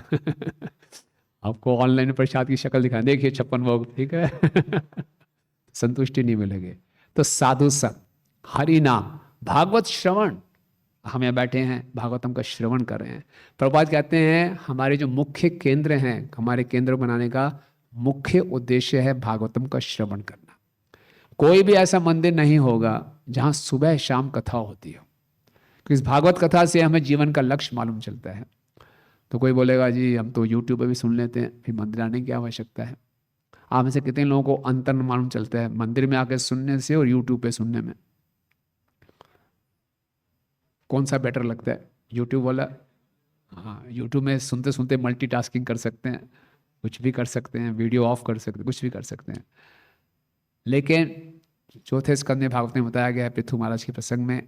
आपको ऑनलाइन में प्रसाद की शक्ल दिखाएं, देखिए 56 भोग, ठीक है। संतुष्टि नहीं मिलेगी। तो साधु संग, हरि नाम, भागवत श्रवण। हम यहाँ बैठे हैं, भागवतम का श्रवण कर रहे हैं। प्रभुपाद कहते हैं हमारे जो मुख्य केंद्र हैं, हमारे केंद्र बनाने का मुख्य उद्देश्य है भागवतम का श्रवण करना। कोई भी ऐसा मंदिर नहीं होगा जहां सुबह शाम कथा होती हो, क्योंकि इस भागवत कथा से हमें जीवन का लक्ष्य मालूम चलता है। तो कोई बोलेगा जी हम तो यूट्यूब पे भी सुन लेते हैं, फिर मंदिर आने की क्या आवश्यकता है? आप में से कितने लोगों को अंतर मालूम चलता है मंदिर में आकर सुनने से और यूट्यूब पे सुनने में? कौन सा बेटर लगता है? यूट्यूब वाला? हाँ, यूट्यूब में सुनते सुनते मल्टीटास्किंग कर सकते हैं, कुछ भी कर सकते हैं, वीडियो ऑफ कर सकते हैं, कुछ भी कर सकते हैं। लेकिन चौथे स्कंद में भागवत में बताया गया है, पृथु महाराज के प्रसंग में,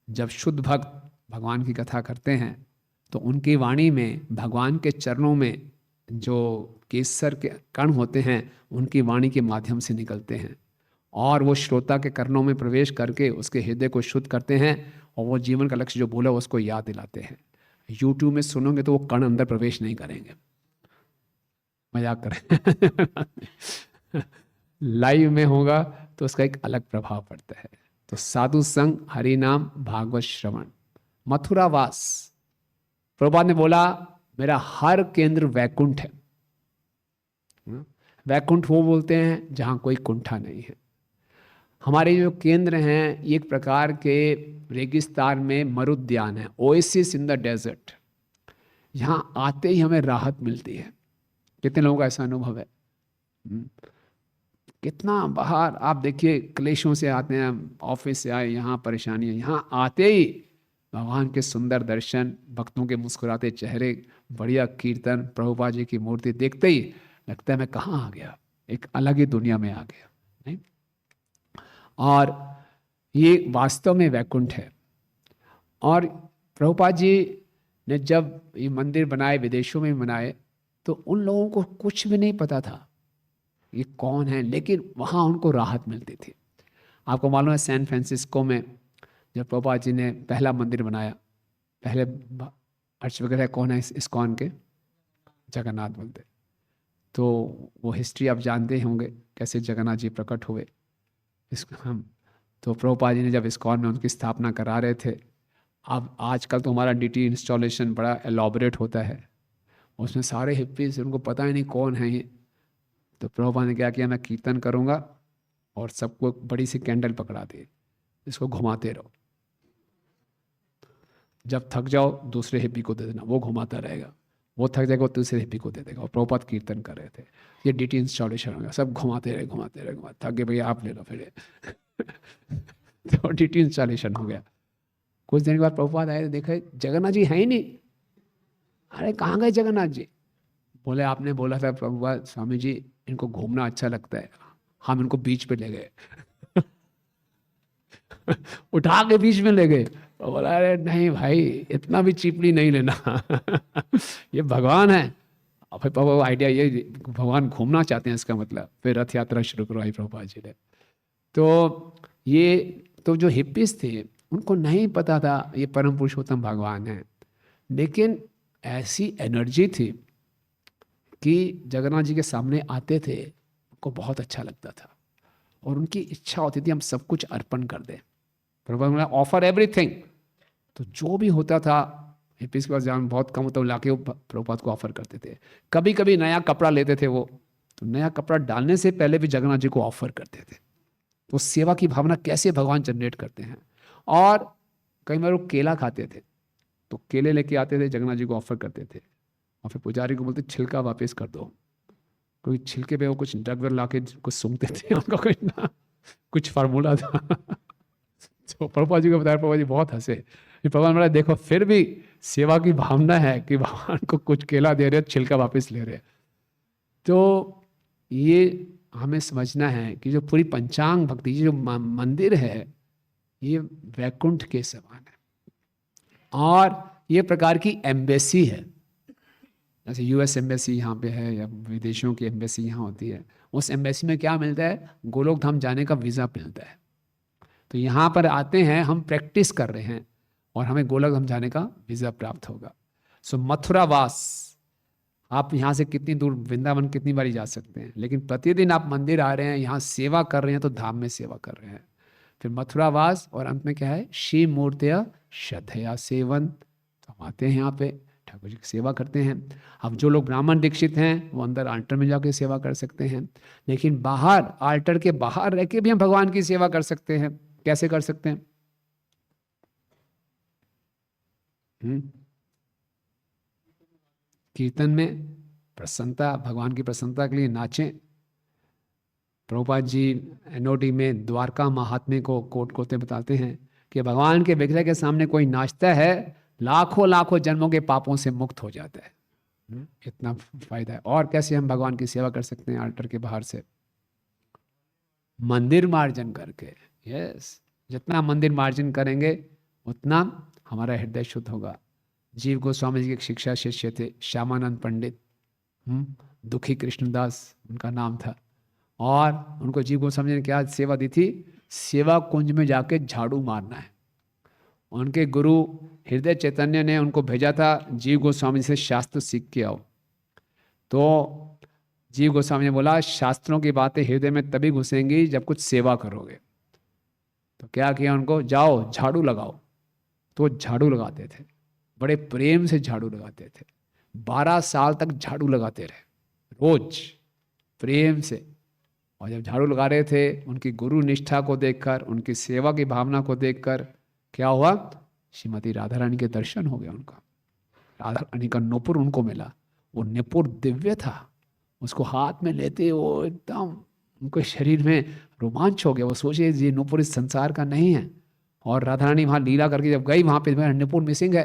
जब शुद्ध भक्त भगवान की कथा करते हैं तो उनकी वाणी में भगवान के चरणों में जो केसर के कण होते हैं उनकी वाणी के माध्यम से निकलते हैं, और वो श्रोता के कर्णों में प्रवेश करके उसके हृदय को शुद्ध करते हैं, और वो जीवन का लक्ष्य जो बोला उसको याद दिलाते हैं। यूट्यूब में सुनोगे तो वो कण अंदर प्रवेश नहीं करेंगे, मजाक करें। लाइव में होगा तो उसका एक अलग प्रभाव पड़ता है। तो साधु संग, हरि नाम, भागवत श्रवण, मथुरावास। प्रभुपाद ने बोला मेरा हर केंद्र वैकुंठ है। वैकुंठ वो बोलते हैं जहां कोई कुंठा नहीं है। हमारे जो केंद्र हैं ये एक प्रकार के रेगिस्तान में मरुद्यान है, ओएसिस इन द डेजर्ट। यहाँ आते ही हमें राहत मिलती है। कितने लोगों का ऐसा अनुभव है? कितना बाहर आप देखिए क्लेशों से आते हैं, ऑफिस से आए, यहाँ परेशानी है, यहाँ आते ही भगवान के सुंदर दर्शन, भक्तों के मुस्कुराते चेहरे, बढ़िया कीर्तन, प्रभुपाद जी की मूर्ति देखते ही लगता है मैं कहाँ आ गया, एक अलग ही दुनिया में आ गया। नहीं? और ये वास्तव में वैकुंठ है। और प्रभुपाद जी ने जब ये मंदिर बनाए, विदेशों में बनाए, तो उन लोगों को कुछ भी नहीं पता था ये कौन है, लेकिन वहाँ उनको राहत मिलती थी। आपको मालूम है सैन फ्रांसिस्को में जब प्रभुपाद जी ने पहला मंदिर बनाया, पहले अर्च वगैरह कौन है इस्कॉन के? जगन्नाथ मंदिर। तो वो हिस्ट्री आप जानते होंगे कैसे जगन्नाथ जी प्रकट हुए। इस हम तो प्रभुपाद जी ने जब इस्कॉन में उनकी स्थापना करा रहे थे, अब आजकल तो हमारा डीटी इंस्टॉलेशन बड़ा एलॉबरेट होता है, उसमें सारे हिप्पीज, उनको पता ही नहीं कौन है ये। तो प्रभुपाद ने क्या किया, मैं कीर्तन करूँगा और सबको बड़ी सी कैंडल पकड़ा दी, इसको घुमाते रहो, जब थक जाओ दूसरे हिप्पी को दे देना, वो घुमाता रहेगा, वो थक जाएगा वो दूसरे हिप्पी को दे देगा। और प्रभुपाद कीर्तन कर रहे थे, ये डीटी इंस्टॉलेशन हो गया, सब घुमाते रहे घुमाते रहे घुमाते, थक गए भैया आप ले लो फिर तो डीटी इंस्टॉलेशन हो गया। कुछ दिन के बाद प्रभुपाद आए, देखे जगन्नाथ जी है ही नहीं। अरे कहाँ गए जगन्नाथ जी? बोले आपने बोला था प्रभुपाद स्वामी जी इनको घूमना अच्छा लगता है, हम इनको बीच पे ले गए उठा के बीच में ले गए। तो बोला अरे नहीं भाई इतना भी चीपली नहीं लेना ये भगवान है। और फिर प्रभु आइडिया ये भगवान घूमना चाहते हैं इसका मतलब, फिर रथ यात्रा शुरू करवाई प्रभुपाद जी ने। तो ये तो जो हिप्पीज थे उनको नहीं पता था ये परम पुरुषोत्तम भगवान है, लेकिन ऐसी एनर्जी थी कि जगन्नाथ जी के सामने आते थे उनको बहुत अच्छा लगता था, और उनकी इच्छा होती थी हम सब कुछ अर्पण कर दें। प्रभुपाद ने ऑफर एवरीथिंग। तो जो भी होता था, हिप्पीज के पास जहाँ बहुत कम होता लाके वो प्रभुपाद को ऑफर करते थे। कभी कभी नया कपड़ा लेते थे वो, तो नया कपड़ा डालने से पहले भी जगन्नाथ जी को ऑफर करते थे। तो सेवा की भावना कैसे भगवान जनरेट करते हैं। और कई बार वो केला खाते थे, तो केले लेके आते थे जगन्नाथ जी को ऑफर करते थे, और फिर पुजारी को बोलते छिलका वापस कर दो, क्योंकि छिलके पे वो कुछ ड्रग ला के कुछ सूंघते थे, उनका कुछ फार्मूला था तो प्रभुपाद जी को बताया, प्रभुपाद जी बहुत हंसे। फिर प्रभुपाद बोला देखो फिर भी सेवा की भावना है कि भगवान को कुछ केला दे रहे, छिलका वापस ले रहे। तो ये हमें समझना है कि जो पूरी पंचांग भक्ति जो मंदिर है ये वैकुंठ के समान है, और ये प्रकार की एम्बेसी है। जैसे यूएस एम्बेसी यहाँ पे है या विदेशों की एम्बेसी यहाँ होती है, उस एम्बेसी में क्या मिलता है? गोलोक धाम जाने का वीज़ा मिलता है। तो यहाँ पर आते हैं, हम प्रैक्टिस कर रहे हैं और हमें गोलोक धाम जाने का वीज़ा प्राप्त होगा। सो मथुरा वास, आप यहाँ से कितनी दूर वृंदावन कितनी बारी जा सकते हैं, लेकिन प्रतिदिन आप मंदिर आ रहे हैं, यहाँ सेवा कर रहे हैं, तो धाम में सेवा कर रहे हैं। फिर मथुरावास, और अंत में क्या है? शिव मूर्तिया श्रद्धया सेवन। तो हम आते हैं यहाँ पे ठाकुर जी की सेवा करते हैं। अब जो लोग ब्राह्मण दीक्षित हैं वो अंदर आल्टर में जाके सेवा कर सकते हैं, लेकिन बाहर आल्टर के बाहर रह के भी हम भगवान की सेवा कर सकते हैं। कैसे कर सकते हैं? कीर्तन में प्रसन्नता, भगवान की प्रसन्नता के लिए नाचें। प्रभुपाद जी एनओडी में द्वारका महात्म्य को कोट करते बताते हैं कि भगवान के विग्रह के सामने कोई नाचता है, लाखों लाखों जन्मों के पापों से मुक्त हो जाता है। इतना फायदा है। और कैसे हम भगवान की सेवा कर सकते हैं आल्टर के बाहर से? मंदिर मार्जन करके। यस, जितना मंदिर मार्जन करेंगे उतना हमारा हृदय शुद्ध होगा। जीव गोस्वामी जी के एक शिक्षा शिष्य थे श्यामानंद पंडित, दुखी कृष्णदास उनका नाम था, और उनको जीव गोस्वामी ने क्या सेवा दी थी? सेवा कुंज में जाके झाड़ू मारना है। उनके गुरु हृदय चैतन्य ने उनको भेजा था जीव गोस्वामी से शास्त्र सीख के आओ। तो जीव गोस्वामी ने बोला शास्त्रों की बातें हृदय में तभी घुसेंगी जब कुछ सेवा करोगे। तो क्या किया उनको? जाओ झाड़ू लगाओ। तो झाड़ू लगाते थे, बड़े प्रेम से झाड़ू लगाते थे। 12 साल तक झाड़ू लगाते रहे रोज प्रेम से। और जब झाड़ू लगा रहे थे, उनकी गुरु निष्ठा को देखकर, उनकी सेवा की भावना को देखकर क्या हुआ? श्रीमती राधा रानी के दर्शन हो गए उनका। राधा रानी का नूपुर उनको मिला, वो नूपुर दिव्य था। उसको हाथ में लेते वो एकदम उनके शरीर में रोमांच हो गया। वो सोचे ये नूपुर इस संसार का नहीं है, और राधा रानी वहाँ लीला करके जब गई वहाँ पे नुपुर मिसिंग है,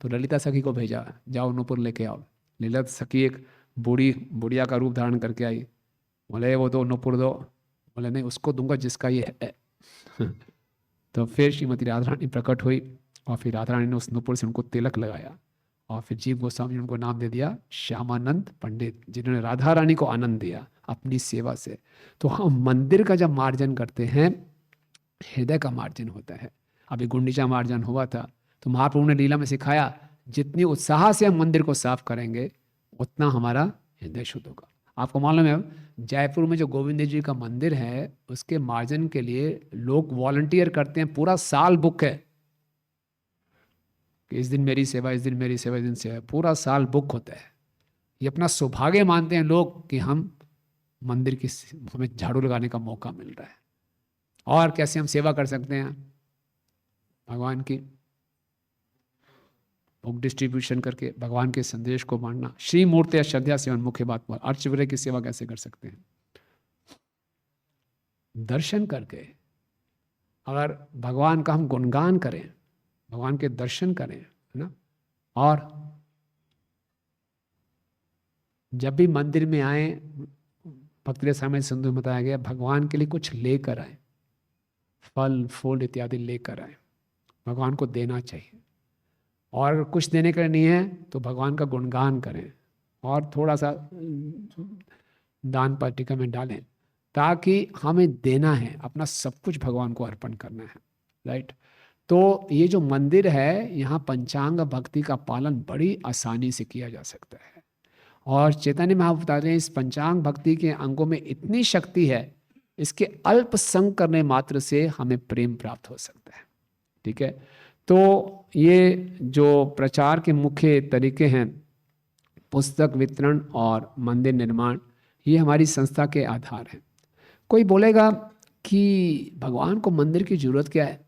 तो ललिता सखी को भेजा, जाओ नुपुर लेके आओ। ललिता सखी एक बुढ़िया का रूप धारण करके आई। बोले वो दो नुपुर दो। बोले नहीं, उसको दूंगा जिसका ये है। तो फिर श्रीमती राधा रानी प्रकट हुई और फिर राधा रानी ने उस नुपुर से उनको तिलक लगाया और फिर जीव गोस्वामी ने उनको नाम दे दिया श्यामानंद पंडित, जिन्होंने राधा रानी को आनंद दिया अपनी सेवा से। तो हम मंदिर का जब मार्जन करते हैं, हृदय का मार्जन होता है। अभी गुंडीचा मार्जन हुआ था, तो महाप्रभु ने लीला में सिखाया जितनी उत्साह से हम मंदिर को साफ करेंगे उतना हमारा हृदय शुद्ध होगा। आपको मालूम है जयपुर में जो गोविंद जी का मंदिर है, उसके मार्जन के लिए लोग वॉलंटियर करते हैं, पूरा साल बुक है कि इस दिन मेरी सेवा, इस दिन मेरी सेवा, इस दिन सेवा, पूरा साल बुक होता है। ये अपना सौभाग्य मानते हैं लोग कि हम मंदिर की, हमें झाड़ू लगाने का मौका मिल रहा है। और कैसे हम सेवा कर सकते हैं भगवान की? बुक डिस्ट्रीब्यूशन करके, भगवान के संदेश को बांटना, श्री मूर्ति श्रद्धा सेवन, मुख्य बात पर अर्चवरे की सेवा कैसे कर सकते हैं? दर्शन करके। अगर भगवान का हम गुणगान करें, भगवान के दर्शन करें, है ना। और जब भी मंदिर में आए, भक्ति समय सिंधु में बताया गया, भगवान के लिए कुछ लेकर आए, फल फूल इत्यादि लेकर आए, भगवान को देना चाहिए। और कुछ देने का नहीं है तो भगवान का गुणगान करें और थोड़ा सा दान पाटिका में डालें, ताकि हमें देना है, अपना सब कुछ भगवान को अर्पण करना है, राइट। तो ये जो मंदिर है, यहाँ पंचांग भक्ति का पालन बड़ी आसानी से किया जा सकता है। और चैतन्य महाप्रभु बताते हैं इस पंचांग भक्ति के अंगों में इतनी शक्ति है, इसके अल्प संग करने मात्र से हमें प्रेम प्राप्त हो सकता है, ठीक है। तो ये जो प्रचार के मुख्य तरीके हैं, पुस्तक वितरण और मंदिर निर्माण, ये हमारी संस्था के आधार हैं। कोई बोलेगा कि भगवान को मंदिर की जरूरत क्या है?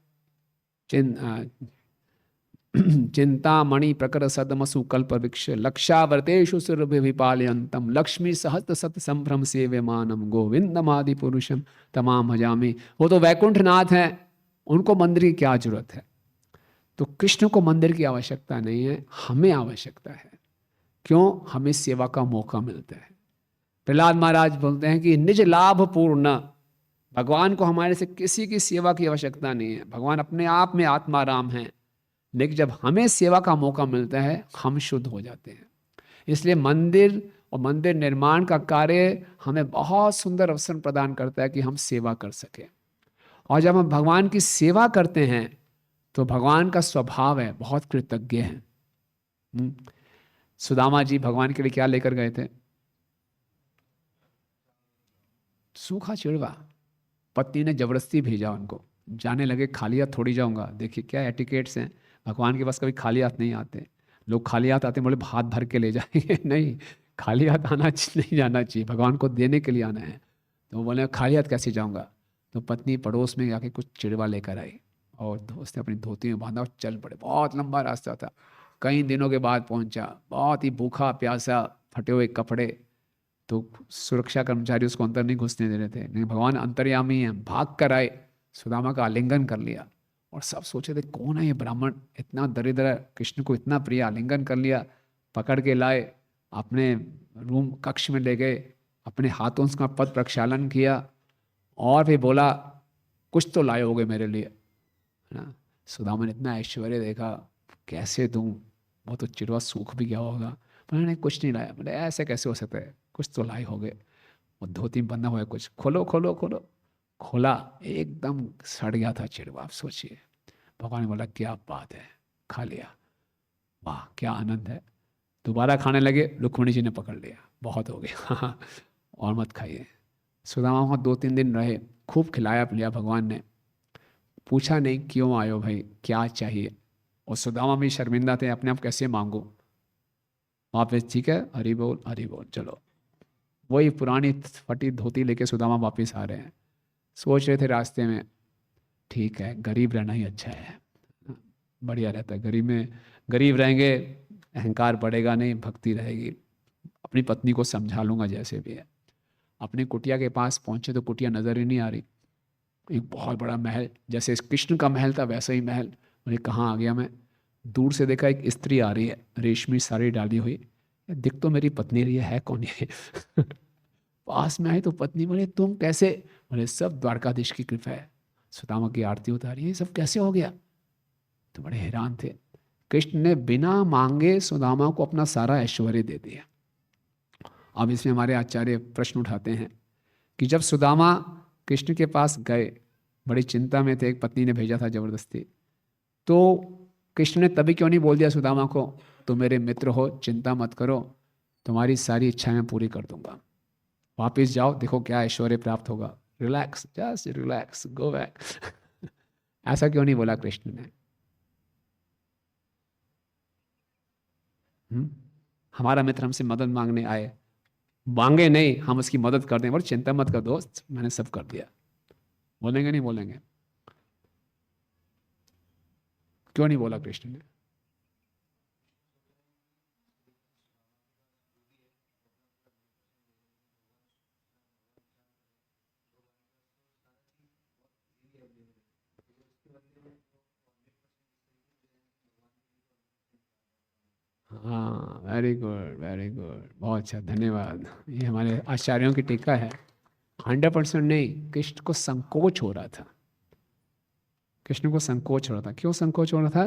चिंतामणि प्रकर सदमसु कल्प वृक्ष लक्षावर्तेषु सुरभिपालयन्तम लक्ष्मी सहस्त्र सत संभ्रम सेव्यमानम गोविंदमादि पुरुषम तमाम भजामि। वो तो वैकुंठनाथ हैं, उनको मंदिर की क्या जरूरत है? तो कृष्ण को मंदिर की आवश्यकता नहीं है, हमें आवश्यकता है। क्यों? हमें सेवा का मौका मिलता है। प्रहलाद महाराज बोलते हैं कि निज लाभ पूर्ण, भगवान को हमारे से किसी की सेवा की आवश्यकता नहीं है, भगवान अपने आप में आत्माराम हैं। लेकिन जब हमें सेवा का मौका मिलता है, हम शुद्ध हो जाते हैं। इसलिए मंदिर और मंदिर निर्माण का कार्य हमें बहुत सुंदर अवसर प्रदान करता है कि हम सेवा कर सकें। और जब हम भगवान की सेवा करते हैं तो भगवान का स्वभाव है, बहुत कृतज्ञ है। सुदामा जी भगवान के लिए क्या लेकर गए थे? सूखा चिड़वा। पत्नी ने जबरदस्ती भेजा उनको, जाने लगे खाली हाथ थोड़ी जाऊंगा। देखिए क्या एटिकेट्स हैं, भगवान के पास कभी खाली हाथ नहीं आते। लोग खाली हाथ आते, बोले हाथ भर के ले जाएंगे। नहीं, खाली हाथ आना नहीं जाना चाहिए, भगवान को देने के लिए आना है। तो वो बोले खाली हाथ कैसे जाऊंगा? तो पत्नी पड़ोस में जाके कुछ चिड़वा लेकर आई और उसने अपनी धोती में बांधा और चल पड़े। बहुत लंबा रास्ता था, कई दिनों के बाद पहुंचा, बहुत ही भूखा प्यासा, फटे हुए कपड़े। तो सुरक्षा कर्मचारी उसको अंदर नहीं घुसने दे रहे थे, लेकिन भगवान अंतर्यामी है, भाग कर आए, सुदामा का आलिंगन कर लिया। और सब सोचे थे कौन है ये ब्राह्मण, इतना दरिद्र, कृष्ण को इतना प्रिय, आलिंगन कर लिया, पकड़ के लाए, अपने रूम कक्ष में ले गए, अपने हाथों से पद प्रक्षालन किया और फिर बोला कुछ तो लाए होगे मेरे लिए, है ना। सुदामा ने इतना ऐश्वर्य देखा, कैसे दूं, वो तो चिड़वा सूख भी गया होगा। बोला नहीं कुछ नहीं लाया। बोले ऐसे कैसे हो सकता है, कुछ तो लाए होगे। वो धोती बंधा हुआ है, कुछ खोलो खोलो खोलो। खोला, एकदम सड़ गया था चिड़वा। आप सोचिए, भगवान ने बोला क्या बात है, खा लिया, वाह क्या आनंद है। दोबारा खाने लगे, रुक्मिणी जी ने पकड़ लिया, बहुत हो गया और मत खाइए। सुदामा वहाँ 2-3 दिन रहे, खूब खिलाया पिलाया भगवान ने। पूछा नहीं क्यों आयो भाई, क्या चाहिए। और सुदामा भी शर्मिंदा थे, अपने आप कैसे मांगो। वापस ठीक है, हरि बोल चलो। वही पुरानी फटी धोती लेके सुदामा वापस आ रहे हैं। सोच रहे थे रास्ते में, ठीक है गरीब रहना ही अच्छा है, बढ़िया रहता है गरीब में, गरीब रहेंगे अहंकार बढ़ेगा नहीं, भक्ति रहेगी। अपनी पत्नी को समझा लूंगा जैसे भी है। अपनी कुटिया के पास पहुंचे तो कुटिया नजर ही नहीं आ रही। एक बहुत बड़ा महल, जैसे कृष्ण का महल था वैसा ही महल। मुझे कहाँ आ गया मैं। दूर से देखा एक स्त्री आ रही है, रेशमी साड़ी डाली हुई। दिख तो मेरी पत्नी रही है कौन ये पास में आई तो पत्नी बोले तुम कैसे। बोले सब द्वारकाधीश की कृपा है, सुदामा की आरती उतारी, ये सब कैसे हो गया। तो बड़े हैरान थे। कृष्ण ने बिना मांगे सुदामा को अपना सारा ऐश्वर्य दे दिया। अब इसमें हमारे आचार्य प्रश्न उठाते हैं कि जब सुदामा कृष्ण के पास गए, बड़ी चिंता में थे, एक पत्नी ने भेजा था जबरदस्ती, तो कृष्ण ने तभी क्यों नहीं बोल दिया सुदामा को, तुम मेरे मित्र हो, चिंता मत करो, तुम्हारी सारी इच्छाएं मैं पूरी कर दूंगा, वापिस जाओ, देखो क्या ऐश्वर्य प्राप्त होगा, relax, just relax, go back ऐसा क्यों नहीं बोला कृष्ण ने। हमारा मित्र हमसे मदद मांगने आए, मांगे नहीं, हम उसकी मदद कर दें, बोले चिंता मत कर दोस्त, मैंने सब कर दिया। बोलेंगे नहीं बोलेंगे, क्यों नहीं बोला कृष्ण ने। हाँ, वेरी गुड वेरी गुड, बहुत अच्छा, धन्यवाद। ये हमारे आचार्यों की टीका है। 100% नहीं, कृष्ण को संकोच हो रहा था। कृष्ण को संकोच हो रहा था। क्यों संकोच हो रहा था।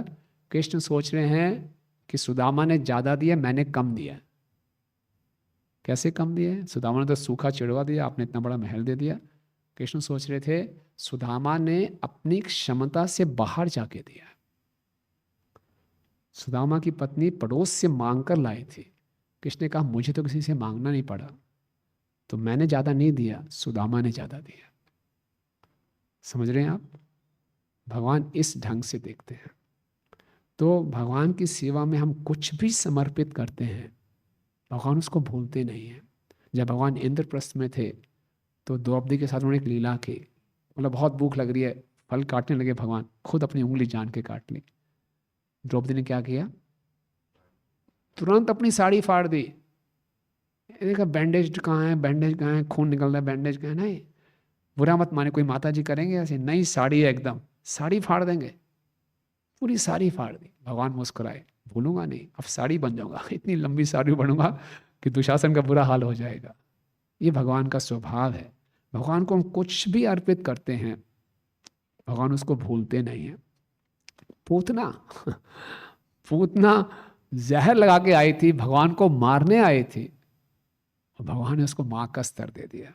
कृष्ण सोच रहे हैं कि सुदामा ने ज़्यादा दिया, मैंने कम दिया। कैसे कम दिए, सुदामा ने तो सूखा चिड़वा दिया, आपने इतना बड़ा महल दे दिया। कृष्ण सोच रहे थे सुदामा ने अपनी क्षमता से बाहर जाके दिया। सुदामा की पत्नी पड़ोस से मांग कर लाई थी। कृष्ण ने कहा मुझे तो किसी से मांगना नहीं पड़ा, तो मैंने ज़्यादा नहीं दिया, सुदामा ने ज़्यादा दिया। समझ रहे हैं आप। भगवान इस ढंग से देखते हैं। तो भगवान की सेवा में हम कुछ भी समर्पित करते हैं, भगवान उसको भूलते नहीं हैं। जब भगवान इंद्रप्रस्थ में थे तो द्रौपदी के साथ उन्होंने एक लीला की। मतलब बहुत भूख लग रही है, फल काटने लगे, भगवान खुद अपनी उंगली जान के काट ली। द्रौपदी ने क्या किया, तुरंत अपनी साड़ी फाड़ दी। देखा बैंडेज कहाँ है, बैंडेज कहाँ है, खून निकल रहा है, बैंडेज कहाँ है। नहीं, बुरा मत माने, कोई माता जी करेंगे ऐसे, नई साड़ी है एकदम, साड़ी फाड़ देंगे, पूरी साड़ी फाड़ दी। भगवान मुस्कुराए, भूलूंगा नहीं, अब साड़ी बन जाऊंगा, इतनी लंबी साड़ी बनूंगा कि दुशासन का बुरा हाल हो जाएगा। ये भगवान का स्वभाव है। भगवान को हम कुछ भी अर्पित करते हैं, भगवान उसको भूलते नहीं है। पूतना पूतना जहर लगा के आई थी, भगवान को मारने आई थी, और भगवान ने उसको माँ का स्तर दे दिया।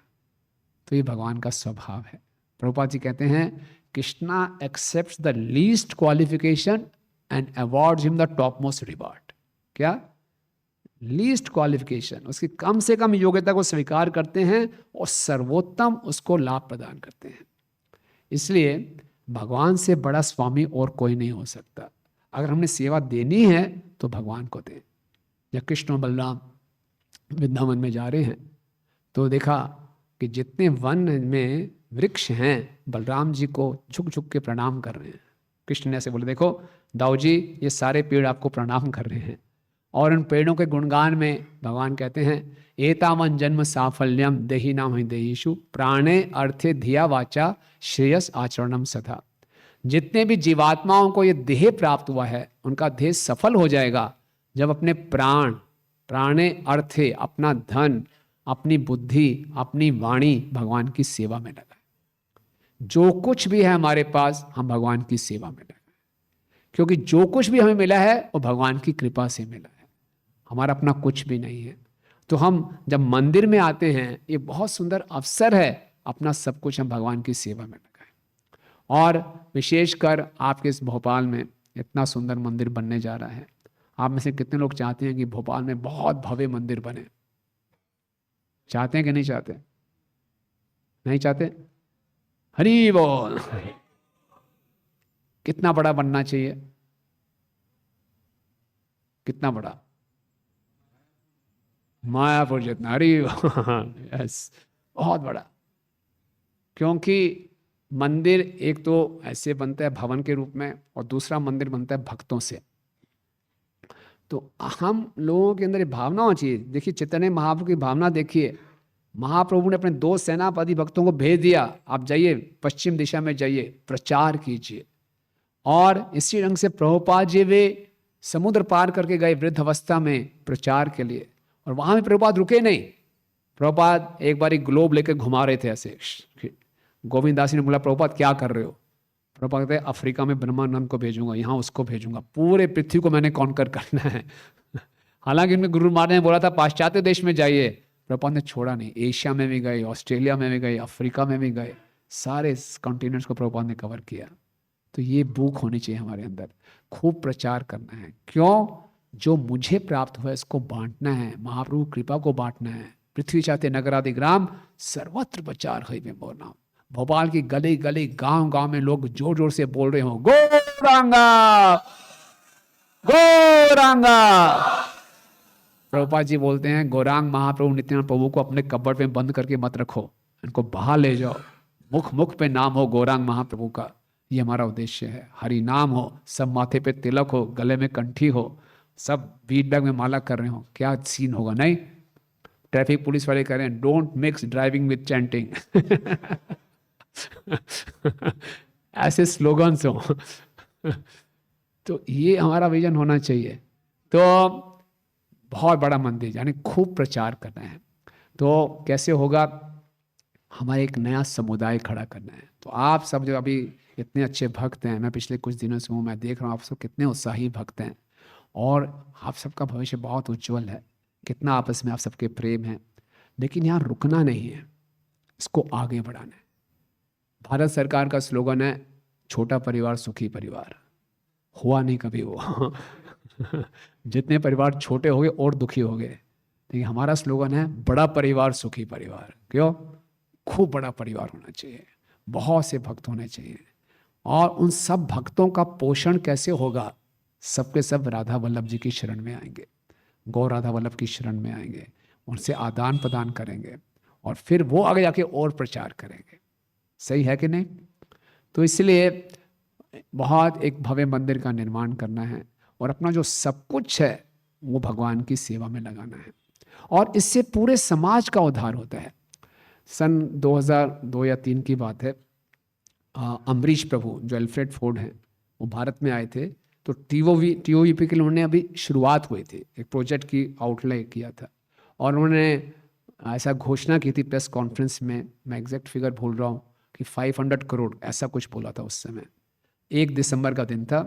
तो ये भगवान का स्वभाव है। प्रभुपाद जी कहते हैं Krishna accepts the least qualification and awards him the top most reward. क्या, लीस्ट क्वालिफिकेशन, उसकी कम से कम योग्यता को स्वीकार करते हैं और सर्वोत्तम उसको लाभ प्रदान करते हैं। इसलिए भगवान से बड़ा स्वामी और कोई नहीं हो सकता। अगर हमने सेवा देनी है तो भगवान को दें। जब कृष्ण और बलराम वृंदावन में जा रहे हैं तो देखा कि जितने वन में वृक्ष हैं बलराम जी को झुक झुक के प्रणाम कर रहे हैं। कृष्ण ने ऐसे बोले, देखो दाऊ जी, ये सारे पेड़ आपको प्रणाम कर रहे हैं। और उन पेड़ों के गुणगान में भगवान कहते हैं एतावन जन्म साफल्यम देही नाम ही देहीशु प्राणे अर्थे धिया वाचा श्रेयस आचरणम सथा। जितने भी जीवात्माओं को ये देह प्राप्त हुआ है उनका देह सफल हो जाएगा जब अपने प्राण, प्राणे अर्थे, अपना धन, अपनी बुद्धि, अपनी वाणी भगवान की सेवा में लगाए। जो कुछ भी है हमारे पास हम भगवान की सेवा में लगाए, क्योंकि जो कुछ भी हमें मिला है वो भगवान की कृपा से मिला है, हमारा अपना कुछ भी नहीं है। तो हम जब मंदिर में आते हैं ये बहुत सुंदर अवसर है, अपना सब कुछ हम भगवान की सेवा में लगाएं। और विशेषकर आपके इस भोपाल में इतना सुंदर मंदिर बनने जा रहा है। आप में से कितने लोग चाहते हैं कि भोपाल में बहुत भव्य मंदिर बने? चाहते हैं कि नहीं चाहते? नहीं चाहते? हरि बोल। कितना बड़ा बनना चाहिए? कितना बड़ा? मायापुर जितना। हरि यस, बहुत बड़ा। क्योंकि मंदिर एक तो ऐसे बनता है भवन के रूप में, और दूसरा मंदिर बनता है भक्तों से। तो हम लोगों के अंदर भावना होनी चाहिए। देखिए चैतन्य महाप्रभु की भावना देखिए, महाप्रभु ने अपने 2 सेनापति भक्तों को भेज दिया, आप जाइए पश्चिम दिशा में जाइए, प्रचार कीजिए। और इसी ढंग से प्रभुपाद जी वे समुद्र पार करके गए वृद्ध अवस्था में प्रचार के लिए, और वहां भी प्रभुपाद रुके नहीं। प्रभुपाद एक बार एक ग्लोब लेकर घुमा रहे थे ऐसे। गोविंद दास जी ने बोला, प्रभुपाद क्या कर रहे हो? प्रभुपाद कहते, अफ्रीका में ब्रह्मानंद को भेजूंगा, यहाँ उसको भेजूंगा, पूरे पृथ्वी को मैंने कॉन्कर करना है। हालांकि उनके गुरु महाराज ने बोला था पाश्चात्य देश में जाइए, प्रभुपाद ने छोड़ा नहीं। एशिया में भी गए, ऑस्ट्रेलिया में भी गए, अफ्रीका में भी गए, सारे कॉन्टिनेंट्स को प्रभुपाद ने कवर किया। तो ये भूख होनी चाहिए हमारे अंदर, खूब प्रचार करना है। क्यों? जो मुझे प्राप्त हुआ इसको बांटना है, महाप्रभु कृपा को बांटना है। पृथ्वी चाहते नगरादि ग्राम सर्वत्र प्रचार है में मोर नाम। भोपाल की गली गली गांव गांव में लोग जोर जोर से बोल रहे हो, गौरांगा गौरांगा। प्रभुपाद जी बोलते हैं, गौरांग महाप्रभु नित्यानंद प्रभु को अपने कब्र में बंद करके मत रखो, इनको बाहर ले जाओ, मुख मुख पे नाम हो गौरांग महाप्रभु का। ये हमारा उद्देश्य है। हरि नाम हो, सब माथे पे तिलक हो, गले में कंठी हो, सब बीट बैग में माला कर रहे हो, क्या सीन होगा? नहीं, ट्रैफिक पुलिस वाले कह रहे हैं, don't mix driving with chanting. ऐसे स्लोगन्स हो। तो ये हमारा विजन होना चाहिए। तो बहुत बड़ा मंदिर, यानी खूब प्रचार करना है। तो कैसे होगा? हमारे एक नया समुदाय खड़ा करना है। तो आप सब जो अभी इतने अच्छे भक्त हैं, मैं पिछले कुछ दिनों से हूँ, मैं देख रहा हूँ आप सब कितने उत्साही भक्त हैं, और आप सबका भविष्य बहुत उज्जवल है। कितना आपस में आप सबके प्रेम है। लेकिन यहाँ रुकना नहीं है, इसको आगे बढ़ाना है। भारत सरकार का स्लोगन है, छोटा परिवार सुखी परिवार। हुआ नहीं कभी वो। जितने परिवार छोटे हो गए और दुखी हो गए। लेकिन हमारा स्लोगन है, बड़ा परिवार सुखी परिवार। क्यों? खूब बड़ा परिवार होना चाहिए, बहुत से भक्त होने चाहिए। और उन सब भक्तों का पोषण कैसे होगा? सबके सब राधा वल्लभ जी की शरण में आएंगे, गौ राधा वल्लभ की शरण में आएंगे, उनसे आदान प्रदान करेंगे, और फिर वो आगे जाके और प्रचार करेंगे। सही है कि नहीं? तो इसलिए बहुत एक भव्य मंदिर का निर्माण करना है, और अपना जो सब कुछ है वो भगवान की सेवा में लगाना है, और इससे पूरे समाज का उद्धार होता है। सन 2002 या 3 की बात है, अम्बरीश प्रभु जो एल्फ्रेड फोर्ड हैं, वो भारत में आए थे। तो टीओवीपी के लिए उन्होंने अभी शुरुआत हुई थी, एक प्रोजेक्ट की आउटले किया था, और उन्होंने ऐसा घोषणा की थी प्रेस कॉन्फ्रेंस में, मैं एग्जैक्ट फिगर भूल रहा हूँ, कि 500 करोड़ ऐसा कुछ बोला था उस समय। 1 दिसंबर का दिन था।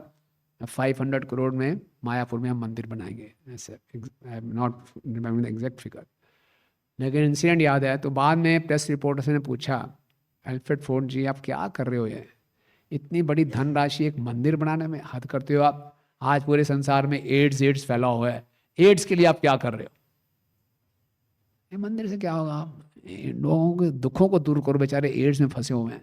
500 करोड़ में मायापुर में हम मंदिर बनाएंगे, ऐसे। I am not remembering the exact figure, लेकिन इंसिडेंट याद है। तो बाद में प्रेस रिपोर्टर्स ने पूछा, एल्फ्रेड फोर्ड जी आप क्या कर रहे हो, ये इतनी बड़ी धनराशि एक मंदिर बनाने में हद करते हो आप? आज पूरे संसार में एड्स फैला हुआ है, एड्स के लिए आप क्या कर रहे हो? ये मंदिर से क्या होगा? लोगों के दुखों को दूर करो, बेचारे एड्स में फंसे हुए हैं।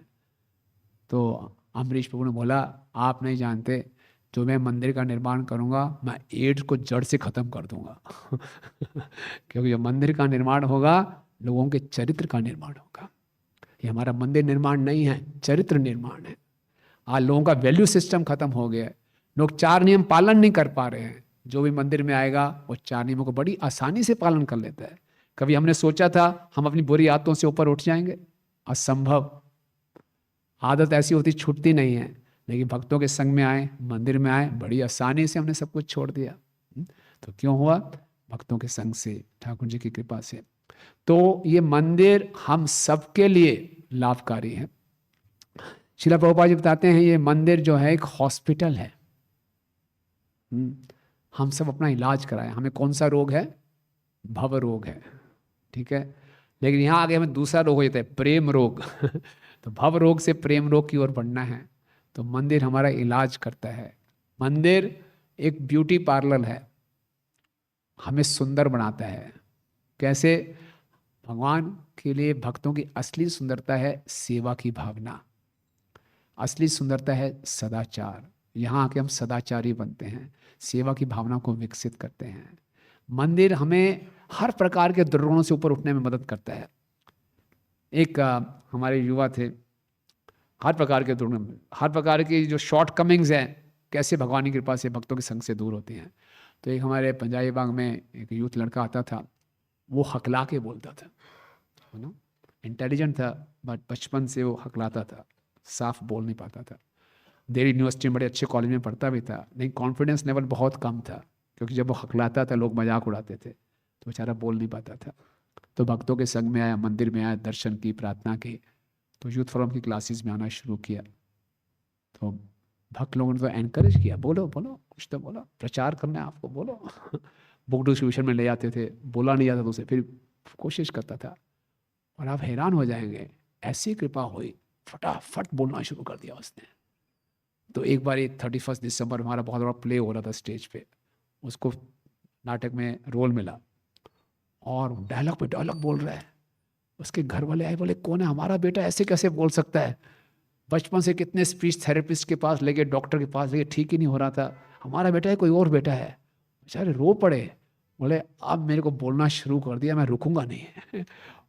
तो अम्बरीश प्रभु ने बोला, आप नहीं जानते, जो मैं मंदिर का निर्माण करूंगा, मैं एड्स को जड़ से खत्म कर दूंगा। क्योंकि जो मंदिर का निर्माण होगा, लोगों के चरित्र का निर्माण होगा। ये हमारा मंदिर निर्माण नहीं है, चरित्र निर्माण है। आज लोगों का वैल्यू सिस्टम खत्म हो गया है, लोग 4 नियम पालन नहीं कर पा रहे हैं। जो भी मंदिर में आएगा वो 4 नियमों को बड़ी आसानी से पालन कर लेता है। कभी हमने सोचा था हम अपनी बुरी आदतों से ऊपर उठ जाएंगे? असंभव। आदत ऐसी होती छूटती नहीं है। लेकिन भक्तों के संग में आए, मंदिर में आए, बड़ी आसानी से हमने सब कुछ छोड़ दिया। तो क्यों हुआ? भक्तों के संग से, ठाकुर जी की कृपा से। तो ये मंदिर हम सबके लिए लाभकारी है। श्रील प्रभुपाद जी बताते हैं, ये मंदिर जो है एक हॉस्पिटल है। हम सब अपना इलाज कराएं। हमें कौन सा रोग है? भव रोग है, ठीक है। लेकिन यहाँ आगे हमें दूसरा रोग हो जाता है, प्रेम रोग। तो भव रोग से प्रेम रोग की ओर बढ़ना है, तो मंदिर हमारा इलाज करता है। मंदिर एक ब्यूटी पार्लर है, हमें सुंदर बनाता है। कैसे? भगवान के लिए भक्तों की असली सुंदरता है सेवा की भावना, असली सुंदरता है सदाचार। यहाँ आके हम सदाचारी बनते हैं, सेवा की भावना को विकसित करते हैं। मंदिर हमें हर प्रकार के दुर्गुणों से ऊपर उठने में मदद करता है। एक हमारे युवा थे, हर प्रकार के दुर्गुण, हर प्रकार की जो शॉर्ट कमिंग्स हैं, कैसे भगवान की कृपा से भक्तों के संग से दूर होती हैं। तो एक हमारे पंजाबी बाग में एक यूथ लड़का आता था, वो हकला के बोलता था, नो, इंटेलिजेंट था बट बचपन से वो हकलाता था, साफ बोल नहीं पाता था। दिल्ली यूनिवर्सिटी में बड़े अच्छे कॉलेज में पढ़ता भी था, लेकिन कॉन्फिडेंस लेवल बहुत कम था, क्योंकि जब वो हकलाता था लोग मजाक उड़ाते थे, तो बेचारा बोल नहीं पाता था। तो भक्तों के संग में आया, मंदिर में आया, दर्शन की, प्रार्थना की, तो यूथ फोरम की क्लासेस में आना शुरू किया। तो भक्त लोगों ने तो एनकरेज किया, बोलो बोलो, कुछ तो बोलो, प्रचार करना है आपको, बोलो। बुक डिस्ट्रीब्यूशन में ले जाते थे, बोला नहीं जाता तो उसे फिर कोशिश करता था। और आप हैरान हो जाएंगे, ऐसी कृपा हुई, फटाफट बोलना शुरू कर दिया उसने। तो एक बार 31 दिसंबर हमारा बहुत बड़ा प्ले हो रहा था स्टेज पे, उसको नाटक में रोल मिला, और डायलॉग पे डायलॉग बोल रहा है। उसके घर वाले आए, बोले कौन है, हमारा बेटा ऐसे कैसे बोल सकता है, बचपन से कितने स्पीच थेरेपिस्ट के पास लेके, डॉक्टर के पास लेके, ठीक ही नहीं हो रहा था, हमारा बेटा है कोई और बेटा है। बेचारे रो पड़े, बोले अब मेरे को बोलना शुरू कर दिया, मैं रुकूंगा नहीं।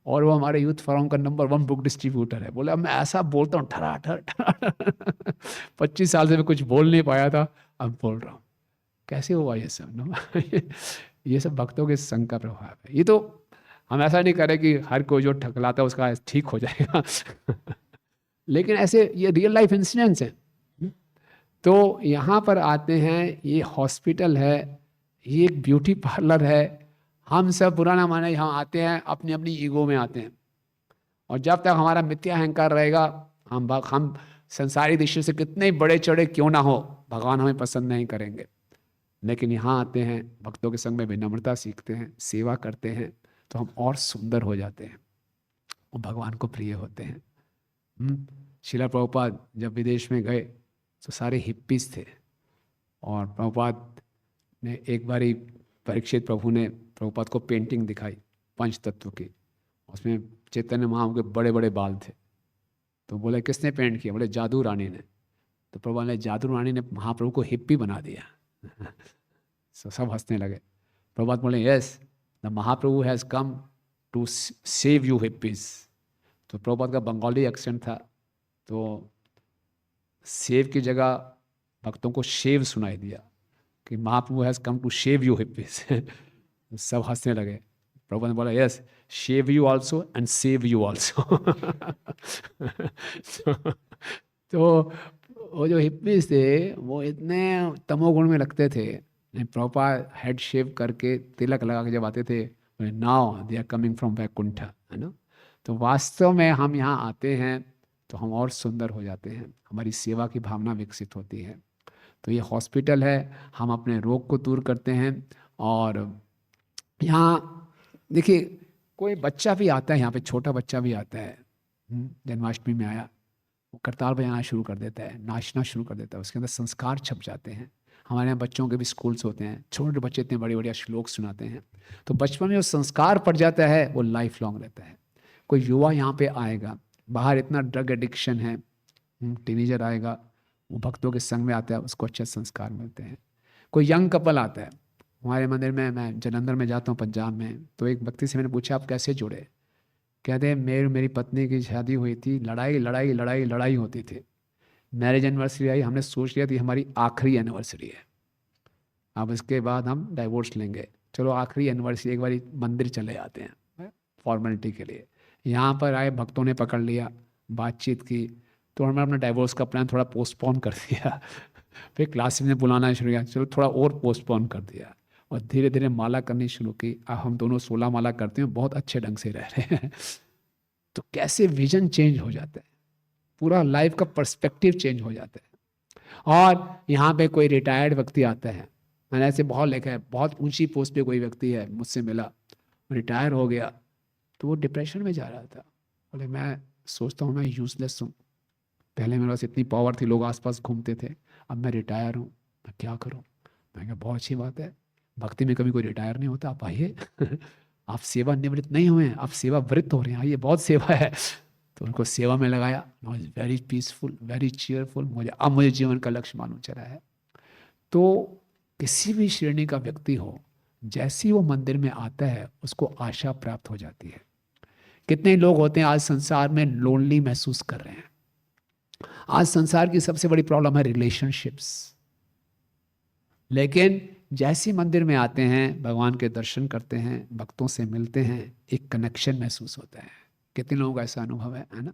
और वो हमारे यूथ फोरम का नंबर 1 बुक डिस्ट्रीब्यूटर है। बोले अब मैं ऐसा बोलता हूँ ठरा ठर 25 साल से मैं कुछ बोल नहीं पाया था, अब बोल रहा हूँ। कैसे हुआ ये सब ना? ये सब भक्तों के संग का प्रभाव है। ये तो हम ऐसा नहीं करें कि हर कोई जो ठकलाता है उसका ठीक हो जाएगा। लेकिन ऐसे ये रियल लाइफ इंसिडेंट्स हैं। तो यहाँ पर आते हैं, ये हॉस्पिटल है, ये एक ब्यूटी पार्लर है। हम सब बुरा ना माने, यहाँ आते हैं अपनी अपनी ईगो में आते हैं, और जब तक हमारा मिथ्या अहंकार रहेगा, हम संसारी दृष्टि से कितने बड़े चढ़े क्यों ना हो, भगवान हमें पसंद नहीं करेंगे। लेकिन यहाँ आते हैं, भक्तों के संग में विनम्रता सीखते हैं, सेवा करते हैं, तो हम और सुंदर हो जाते हैं और भगवान को प्रिय होते हैं। शिला प्रभुपाद जब विदेश में गए तो सारे हिप्पीज थे, और प्रभुपाद ने एक बारी, परीक्षित प्रभु ने प्रभुपाद को पेंटिंग दिखाई पंच तत्व की, उसमें चैतन्य महाप्रभु के बड़े बड़े बाल थे। तो बोले किसने पेंट किया, बोले जादू रानी ने। तो प्रभुपाद ने, जादू रानी ने महाप्रभु को हिप्पी बना दिया। तो सब हंसने लगे। प्रभुपाद बोले yes, the Mahaprabhu has come to save you hippies. तो प्रभुपाद का बंगाली एक्सेंट था, तो सेव की जगह भक्तों को शेव सुनाई दिया, कि Mahaprabhu has come to shave you hippies. सब हंसने लगे। प्रभु ने बोला yes, shave you also and save you also. तो वो जो हिप्पीज थे वो इतने तमोगुण में लगते थे, प्रभुपाद हेड शेव करके तिलक लगा के जब आते थे, now they are coming from Vaikuntha, है ना। तो वास्तव में हम यहाँ आते हैं तो हम और सुंदर हो जाते हैं, हमारी सेवा की भावना विकसित होती है। तो ये हॉस्पिटल है, हम अपने रोग को दूर करते हैं। और यहाँ देखिए, कोई बच्चा भी आता है यहाँ पे, छोटा बच्चा भी आता है, जन्माष्टमी में आया, वो करताल बजाना शुरू कर देता है, नाचना शुरू कर देता है, उसके अंदर संस्कार छप जाते हैं। हमारे यहाँ बच्चों के भी स्कूल्स होते हैं, छोटे बच्चे इतने बड़े बढ़िया श्लोक सुनाते हैं। तो बचपन में जो संस्कार पड़ जाता है वो लाइफ लॉन्ग रहता है। कोई युवा यहाँ पे आएगा, बाहर इतना ड्रग एडिक्शन है, टीनेजर आएगा, वो भक्तों के संग में आता है, उसको अच्छे संस्कार मिलते हैं। कोई यंग कपल आता है हमारे मंदिर में, मैं जलंधर में जाता हूँ पंजाब में, तो एक व्यक्ति से मैंने पूछा आप कैसे जुड़े, कहते हैं मेरी पत्नी की शादी हुई थी, लड़ाई लड़ाई लड़ाई लड़ाई होती थी, मैरिज एनिवर्सरी आई, हमने सोच लिया थी हमारी आखिरी एनिवर्सरी है, अब इसके बाद हम डाइवोर्स लेंगे, चलो आखिरी एनिवर्सरी एक बार मंदिर चले जाते हैं फॉर्मेलिटी के लिए। यहाँ पर आए, भक्तों ने पकड़ लिया, बातचीत की, तो हमने अपना डाइवोर्स का प्लान थोड़ा पोस्टपोन कर दिया। फिर क्लासेस में बुलाना शुरू किया, चलो थोड़ा और पोस्टपोन कर दिया, और धीरे धीरे माला करनी शुरू की। अब हम दोनों 16 माला करते हैं, बहुत अच्छे ढंग से रह रहे हैं। तो कैसे विजन चेंज हो जाता है, पूरा लाइफ का पर्सपेक्टिव चेंज हो जाता है। और यहाँ पे कोई रिटायर्ड व्यक्ति आता है, मैंने ऐसे बहुत लिखा है, बहुत ऊंची पोस्ट पे कोई व्यक्ति है, मुझसे मिला, रिटायर हो गया, तो वो डिप्रेशन में जा रहा था। बोले मैं सोचता हूँ मैं यूजलेस हूँ, पहले मेरे पास इतनी पावर थी, लोग आसपास घूमते थे, अब मैं रिटायर हूँ, मैं क्या करूँ। मैं कहा बहुत अच्छी बात है, भक्ति में कभी कोई रिटायर नहीं होता, आप आइए। आप सेवा निवृत्त नहीं हुए हैं, आप सेवा वृत्त हो रहे हैं, आइए, बहुत सेवा है। तो उनको सेवा में लगाया, वेरी पीसफुल, वेरी चीयरफुल, मुझे जीवन का लक्ष्य मालूम चला है। तो किसी भी श्रेणी का व्यक्ति हो, जैसे ही वो मंदिर में आता है उसको आशा प्राप्त हो जाती है। कितने लोग होते हैं आज संसार में लोनली महसूस कर रहे हैं। आज संसार की सबसे बड़ी प्रॉब्लम है रिलेशनशिप्स, लेकिन जैसे मंदिर में आते हैं, भगवान के दर्शन करते हैं, भक्तों से मिलते हैं, एक कनेक्शन महसूस होता है। कितने लोगों का ऐसा अनुभव है ना?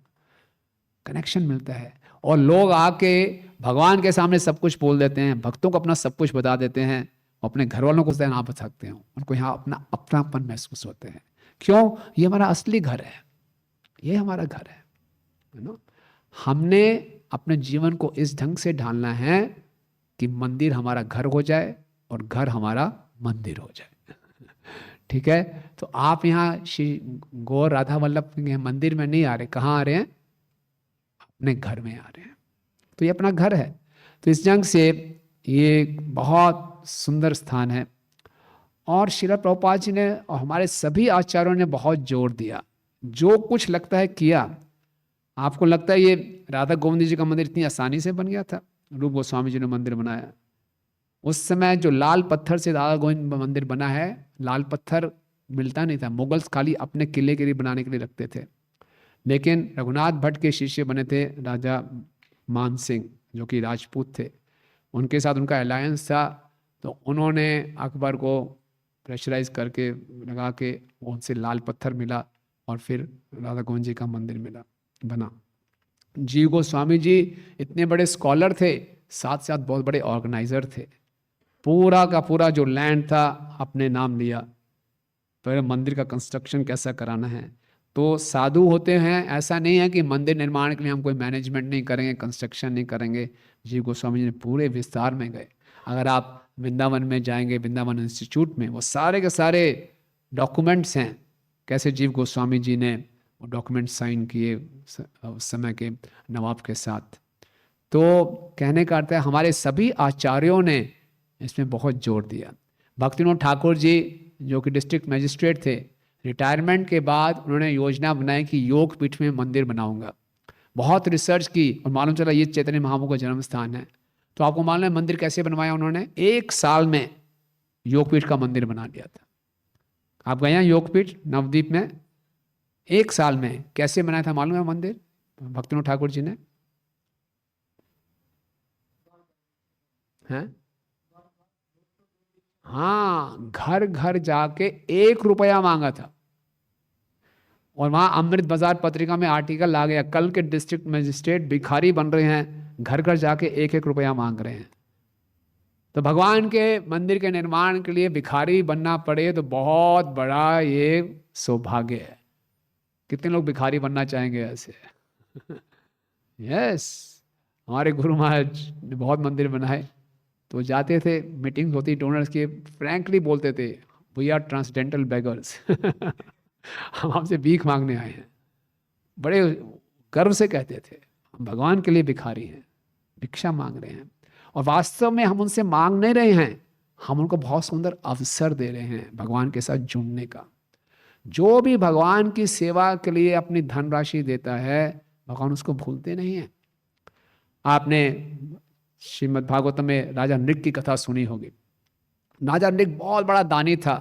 कनेक्शन मिलता है और लोग आके भगवान के सामने सब कुछ बोल देते हैं, भक्तों को अपना सब कुछ बता देते हैं, अपने घर वालों को यहाँ बता सकते हैं, उनको यहाँ अपना अपनापन महसूस होते हैं। क्यों? ये हमारा असली घर है, ये हमारा घर है ना? हमने अपने जीवन को इस ढंग से ढालना है कि मंदिर हमारा घर हो जाए और घर हमारा मंदिर हो जाए। ठीक है? तो आप यहाँ श्री गौर राधा वल्लभ के मंदिर में नहीं आ रहे, कहाँ आ रहे हैं? अपने घर में आ रहे हैं। तो ये अपना घर है। तो इस ढंग से ये बहुत सुंदर स्थान है। और श्रील प्रभुपाद जी ने और हमारे सभी आचार्यों ने बहुत जोर दिया, जो कुछ लगता है किया। आपको लगता है ये राधा गोविंद जी का मंदिर इतनी आसानी से बन गया था? रूप गोस्वामी जी ने मंदिर बनाया, उस समय जो लाल पत्थर से राधा गोविंद मंदिर बना है, लाल पत्थर मिलता नहीं था, मुगल्स खाली अपने किले के लिए बनाने के लिए रखते थे। लेकिन रघुनाथ भट्ट के शिष्य बने थे राजा मान सिंह, जो कि राजपूत थे, उनके साथ उनका अलायंस था। तो उन्होंने अकबर को प्रेशराइज करके लगा के उनसे लाल पत्थर मिला और फिर राधा गोविंद जी का मंदिर बना। जीव गोस्वामी जी इतने बड़े स्कॉलर थे, साथ साथ बहुत बड़े ऑर्गेनाइजर थे। पूरा का पूरा जो लैंड था अपने नाम लिया, फिर मंदिर का कंस्ट्रक्शन कैसा कराना है। तो साधु होते हैं, ऐसा नहीं है कि मंदिर निर्माण के लिए हम कोई मैनेजमेंट नहीं करेंगे, कंस्ट्रक्शन नहीं करेंगे। जीव गोस्वामी जी ने पूरे विस्तार में गए। अगर आप वृंदावन में जाएंगे, वृंदावन इंस्टीट्यूट में, वो सारे के सारे डॉक्यूमेंट्स हैं, कैसे जीव गोस्वामी जी ने वो डॉक्यूमेंट साइन किए उस समय के नवाब के साथ। तो कहने का अर्थ है हमारे सभी आचार्यों ने इसमें बहुत जोर दिया। भक्तिविनोद ठाकुर जी जो कि डिस्ट्रिक्ट मजिस्ट्रेट थे, रिटायरमेंट के बाद उन्होंने योजना बनाई कि योग पीठ में मंदिर बनाऊंगा। बहुत रिसर्च की और मालूम चला ये चैतन्य महाप्रभु का जन्म स्थान है। तो आपको मालूम है मंदिर कैसे बनवाया उन्होंने? 1 साल में योगपीठ का मंदिर बना दिया था। आप गए हैं योगपीठ नवद्वीप में? 1 साल में कैसे बनाया था मालूम है मंदिर भक्तिविनोद ठाकुर जी ने? हैं? हाँ, घर घर जाके 1 रुपया मांगा था। और वहां अमृत बाजार पत्रिका में आर्टिकल आ गया, कल के डिस्ट्रिक्ट मजिस्ट्रेट भिखारी बन रहे हैं, घर घर जाके 1-1 रुपया मांग रहे हैं। तो भगवान के मंदिर के निर्माण के लिए भिखारी बनना पड़े तो बहुत बड़ा ये सौभाग्य है। कितने लोग भिखारी बनना चाहेंगे ऐसे? यस। हमारे गुरु महाराज ने बहुत मंदिर बनाए। तो जाते थे, मीटिंग होती डोनर्स की, फ्रैंकली बोलते थे वी आर ट्रांसडेंटल बेगर्स। हम आपसे भीख मांगने आए हैं। बड़े गर्व से कहते थे हम भगवान के लिए भिखारी हैं, भिक्षा मांग रहे हैं। और वास्तव में हम उनसे मांग नहीं रहे हैं, हम उनको बहुत सुंदर अवसर दे रहे हैं भगवान के साथ जुड़ने का। जो भी भगवान की सेवा के लिए अपनी धनराशि देता है, भगवान उसको भूलते नहीं है। आपने श्रीमद् भागवतम में राजा नृग की कथा सुनी होगी। राजा नृग बहुत बड़ा दानी था,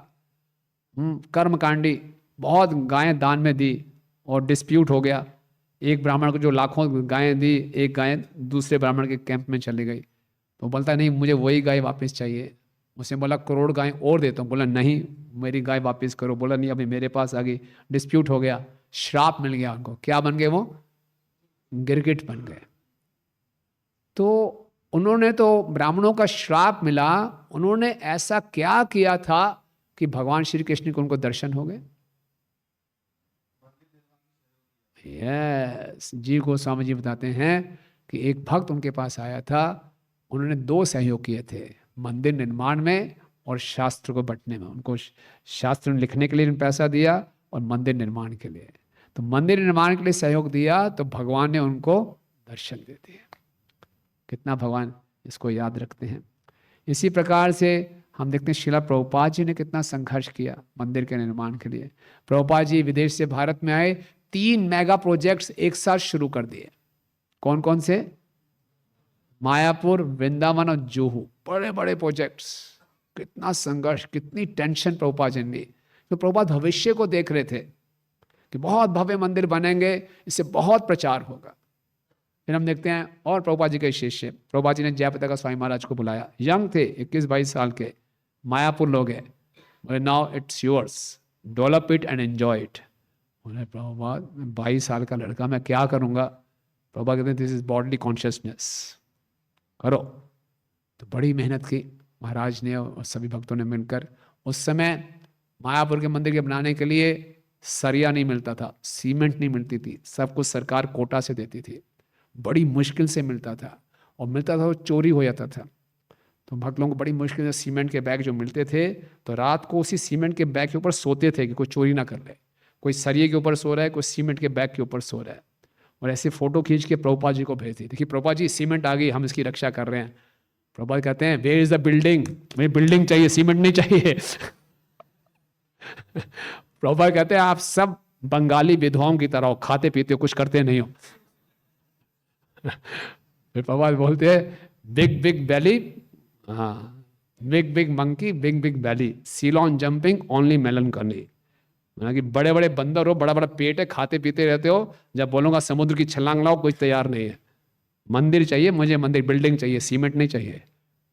कर्मकांडी, बहुत गायें दान में दी और डिस्प्यूट हो गया। एक ब्राह्मण को जो लाखों गायें दी, एक गाय दूसरे ब्राह्मण के कैंप में चली गई। तो बोलता नहीं मुझे वही गाय वापस चाहिए। उसे बोला करोड़ गाय और देता हूँ। बोला नहीं मेरी गाय वापस करो। बोला नहीं अभी मेरे पास आ गई। डिस्प्यूट हो गया, श्राप मिल गया उनको। क्या बन गए वो? गिरगिट बन गए। तो उन्होंने तो ब्राह्मणों का श्राप मिला, उन्होंने ऐसा क्या किया था कि भगवान श्री कृष्ण को उनको दर्शन हो गए? यस, जीव गोस्वामी जी बताते हैं कि एक भक्त उनके पास आया था, उन्होंने 2 सहयोग किए थे, मंदिर निर्माण में और शास्त्र को बंटने में। उनको शास्त्र में लिखने के लिए पैसा दिया और मंदिर निर्माण के लिए। तो मंदिर निर्माण के लिए सहयोग दिया तो भगवान ने उनको दर्शन दे दिए। कितना भगवान इसको याद रखते हैं। इसी प्रकार से हम देखते हैं श्रीला प्रभुपाद जी ने कितना संघर्ष किया मंदिर के निर्माण के लिए। प्रभुपाद जी विदेश से भारत में आए, 3 मेगा प्रोजेक्ट्स एक साथ शुरू कर दिए। कौन कौन से? मायापुर, वृंदावन और जुहू, बड़े बड़े प्रोजेक्ट्स। कितना संघर्ष, कितनी टेंशन प्रभुपाद जी ने। तो प्रभुपाद भविष्य को देख रहे थे कि बहुत भव्य मंदिर बनेंगे, इससे बहुत प्रचार होगा। फिर हम देखते हैं और प्रभुपाद जी के शिष्य, प्रभुपाद जी ने जयप्रदा का स्वामी महाराज को बुलाया, यंग थे 21-22 साल के, मायापुर लोग हैं। बोले now it's yours, develop it and enjoy it. बोले प्रभुपाद, मैं 22 साल का लड़का, मैं क्या करूँगा? प्रभुपाद कहते हैं दिस इज बॉडली कॉन्शियसनेस, करो। तो बड़ी मेहनत की महाराज ने और सभी भक्तों ने मिलकर। उस समय मायापुर के मंदिर के बनाने के लिए सरिया नहीं मिलता था, सीमेंट नहीं मिलती थी, सब कुछ सरकार कोटा से देती थी, बड़ी मुश्किल से मिलता था, और मिलता था वो चोरी हो जाता था। तो भक्त लोगों को बड़ी मुश्किल से सीमेंट के बैग जो मिलते थे, तो रात को उसी सीमेंट के बैग के ऊपर सोते थे कि कोई चोरी ना कर ले। कोई सरिये के ऊपर सो रहा है, कोई सीमेंट के बैग के ऊपर सो रहा है। और ऐसे फोटो खींच के प्रभुपाद जी को भेजती, देखिए प्रभुपाद जी सीमेंट आ गई, हम इसकी रक्षा कर रहे हैं। प्रभुपाद कहते हैं वेयर इज द बिल्डिंग, मुझे बिल्डिंग चाहिए, सीमेंट नहीं चाहिए। प्रभुपाद कहते हैं आप सब बंगाली विधवाओं की तरह हो, खाते पीते हो, कुछ करते नहीं हो। फिर प्रभुपाद बोलते हैं बिग बिग बैली, हाँ, big big monkey big big belly, Ceylon jumping only melon करनी। मतलब कि बड़े बड़े बंदर हो, बड़ा बड़ा पेट है, खाते पीते रहते हो, जब बोलूंगा समुद्र की छलांग लाओ कोई तैयार नहीं है। मंदिर चाहिए मुझे, मंदिर बिल्डिंग चाहिए, सीमेंट नहीं चाहिए।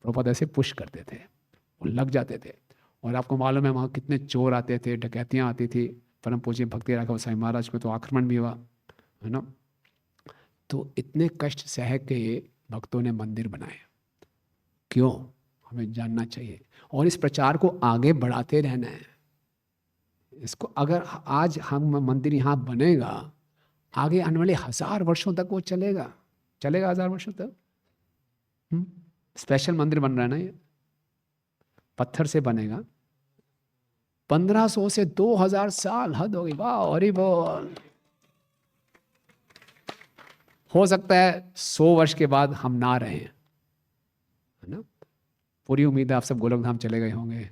प्रभुपाद ऐसे पुश करते थे, वो लग जाते थे। और आपको मालूम है वहाँ कितने चोर आते थे, डकैतियाँ आती थी। परम पूज्य भक्ति राघव साईं महाराज में तो आक्रमण भी हुआ, है ना। तो इतने कष्ट सह के भक्तों ने मंदिर बनाए, क्यों? हमें जानना चाहिए और इस प्रचार को आगे बढ़ाते रहना है। इसको अगर आज हम मंदिर यहाँ बनेगा, आगे आने वाले 1000 वर्षों तक वो चलेगा, चलेगा 1000 वर्षों तक। स्पेशल मंदिर बन रहा है ना, ये पत्थर से बनेगा, 1500 से 2000 साल, हद होगी। वाह, हरि बोल। हो सकता है 100 वर्ष के बाद हम ना रहे, है ना। पूरी उम्मीद है आप सब गोलोक धाम चले गए होंगे।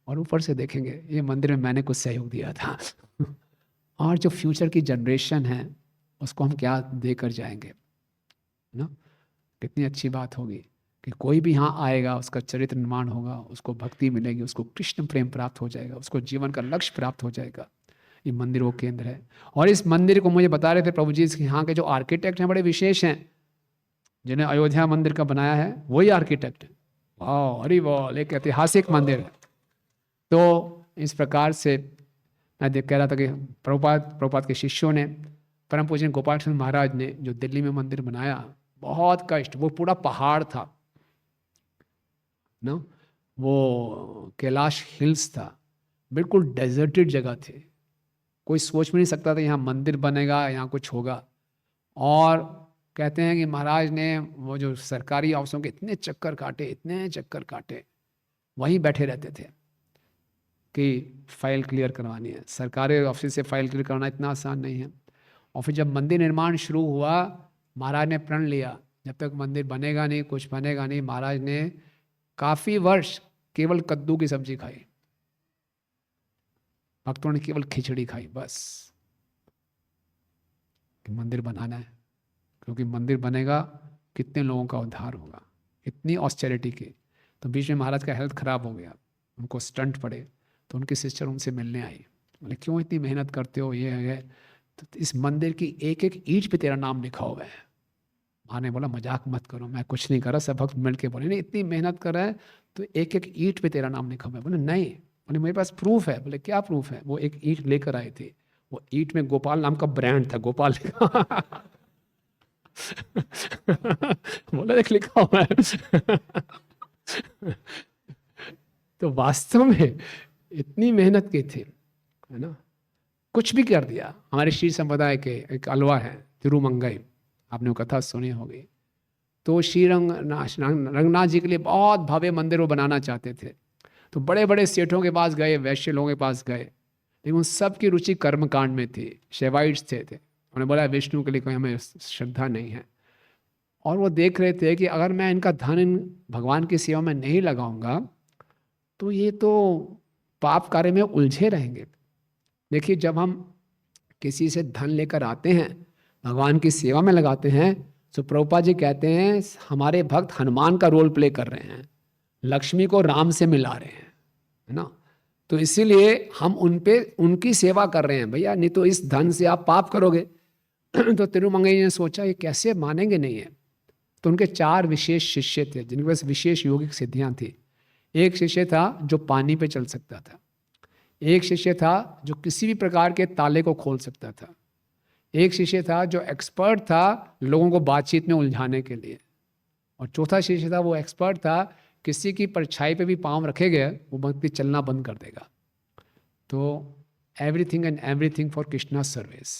और ऊपर से देखेंगे ये मंदिर में मैंने कुछ सहयोग दिया था। और जो फ्यूचर की जनरेशन है उसको हम क्या देकर जाएंगे, ना। कितनी अच्छी बात होगी कि कोई भी यहाँ आएगा, उसका चरित्र निर्माण होगा, उसको भक्ति मिलेगी, उसको कृष्ण प्रेम प्राप्त हो जाएगा, उसको जीवन का लक्ष्य प्राप्त हो जाएगा। ये मंदिर वो केंद्र है। और इस मंदिर को मुझे बता रहे थे प्रभु जी, यहाँ के जो आर्किटेक्ट हैं बड़े विशेष हैं, जिन्हें अयोध्या मंदिर का बनाया है वही आर्किटेक्ट है। वाह, हरि बोल, एक ऐतिहासिक मंदिर है। तो इस प्रकार से मैं देख कह रहा था कि प्रभुपाद के शिष्यों ने, परम पूज्य गोपाल चंद्र महाराज ने जो दिल्ली में मंदिर बनाया, बहुत कष्ट, वो पूरा पहाड़ था ना, वो कैलाश हिल्स था, बिल्कुल डेजर्टेड जगह थी, कोई सोच भी नहीं सकता था यहाँ मंदिर बनेगा, यहाँ कुछ होगा। और कहते हैं कि महाराज ने वो जो सरकारी ऑफिसों के इतने चक्कर काटे, वहीं बैठे रहते थे कि फाइल क्लियर करवानी है। सरकारी ऑफिस से फाइल क्लियर करना इतना आसान नहीं है। और फिर जब मंदिर निर्माण शुरू हुआ, महाराज ने प्रण लिया जब तक मंदिर बनेगा नहीं, कुछ बनेगा नहीं। महाराज ने काफ़ी वर्ष केवल कद्दू की सब्जी खाई, भक्तों ने केवल खिचड़ी खाई, बस। कि मंदिर बनाना है, क्योंकि मंदिर बनेगा कितने लोगों का उद्धार होगा। इतनी ऑस्टेरिटी की। तो बीच में महाराज का हेल्थ खराब हो गया, उनको स्टंट पड़े, तो उनकी सिस्टर उनसे मिलने आई, बोले क्यों इतनी मेहनत करते हो, ये है। तो इस मंदिर की एक एक ईंट पे तेरा नाम लिखा हुआ है। माँ ने बोला मजाक मत करो, मैं कुछ नहीं कर रहा। सब भक्त मिल के बोले नहीं, इतनी मेहनत कर रहा है तो एक एक ईंट पे तेरा नाम लिखा हुआ है। बोले नहीं, बोले मेरे पास प्रूफ है। बोले क्या प्रूफ है? वो एक ईंट लेकर आए थे, वो ईंट में गोपाल नाम का ब्रांड था, गोपाल लिखा। बोला देख लिखा हुआ है। तो वास्तव में इतनी मेहनत की थी, है ना, कुछ भी कर दिया। हमारे श्री संप्रदाय के एक अलवा है तिरुमंगई, आपने वो कथा सुनी होगी। तो श्री रंगनाथ जी के लिए बहुत भव्य मंदिर वो बनाना चाहते थे। तो बड़े बड़े सेठों के पास गए, वैश्य लोगों के पास गए, लेकिन उन सब की रुचि कर्मकांड में थी, शैवाइट्स थे। उन्होंने बोला विष्णु के लिए कोई हमें श्रद्धा नहीं है। और वो देख रहे थे कि अगर मैं इनका धन भगवान की सेवा में नहीं लगाऊंगा तो ये तो पाप कार्य में उलझे रहेंगे। देखिए, जब हम किसी से धन लेकर आते हैं, भगवान की सेवा में लगाते हैं, तो प्रभुपाद जी कहते हैं हमारे भक्त हनुमान का रोल प्ले कर रहे हैं, लक्ष्मी को राम से मिला रहे हैं, है ना। तो इसीलिए हम उन पे उनकी सेवा कर रहे हैं भैया, नहीं तो इस धन से आप पाप करोगे। तो तिरुमंगई ने सोचा ये कैसे मानेंगे नहीं है। तो उनके 4 विशेष शिष्य थे जिनके पास विशेष योगिक सिद्धियां थी। एक शिष्य था जो पानी पे चल सकता था, एक शिष्य था जो किसी भी प्रकार के ताले को खोल सकता था। एक शिष्य था जो एक्सपर्ट था लोगों को बातचीत में उलझाने के लिए। और चौथा शिष्य था, वो एक्सपर्ट था, किसी की परछाई पे भी पाँव रखे गए वो व्यक्ति चलना बंद कर देगा। तो everything and everything for Krishna service.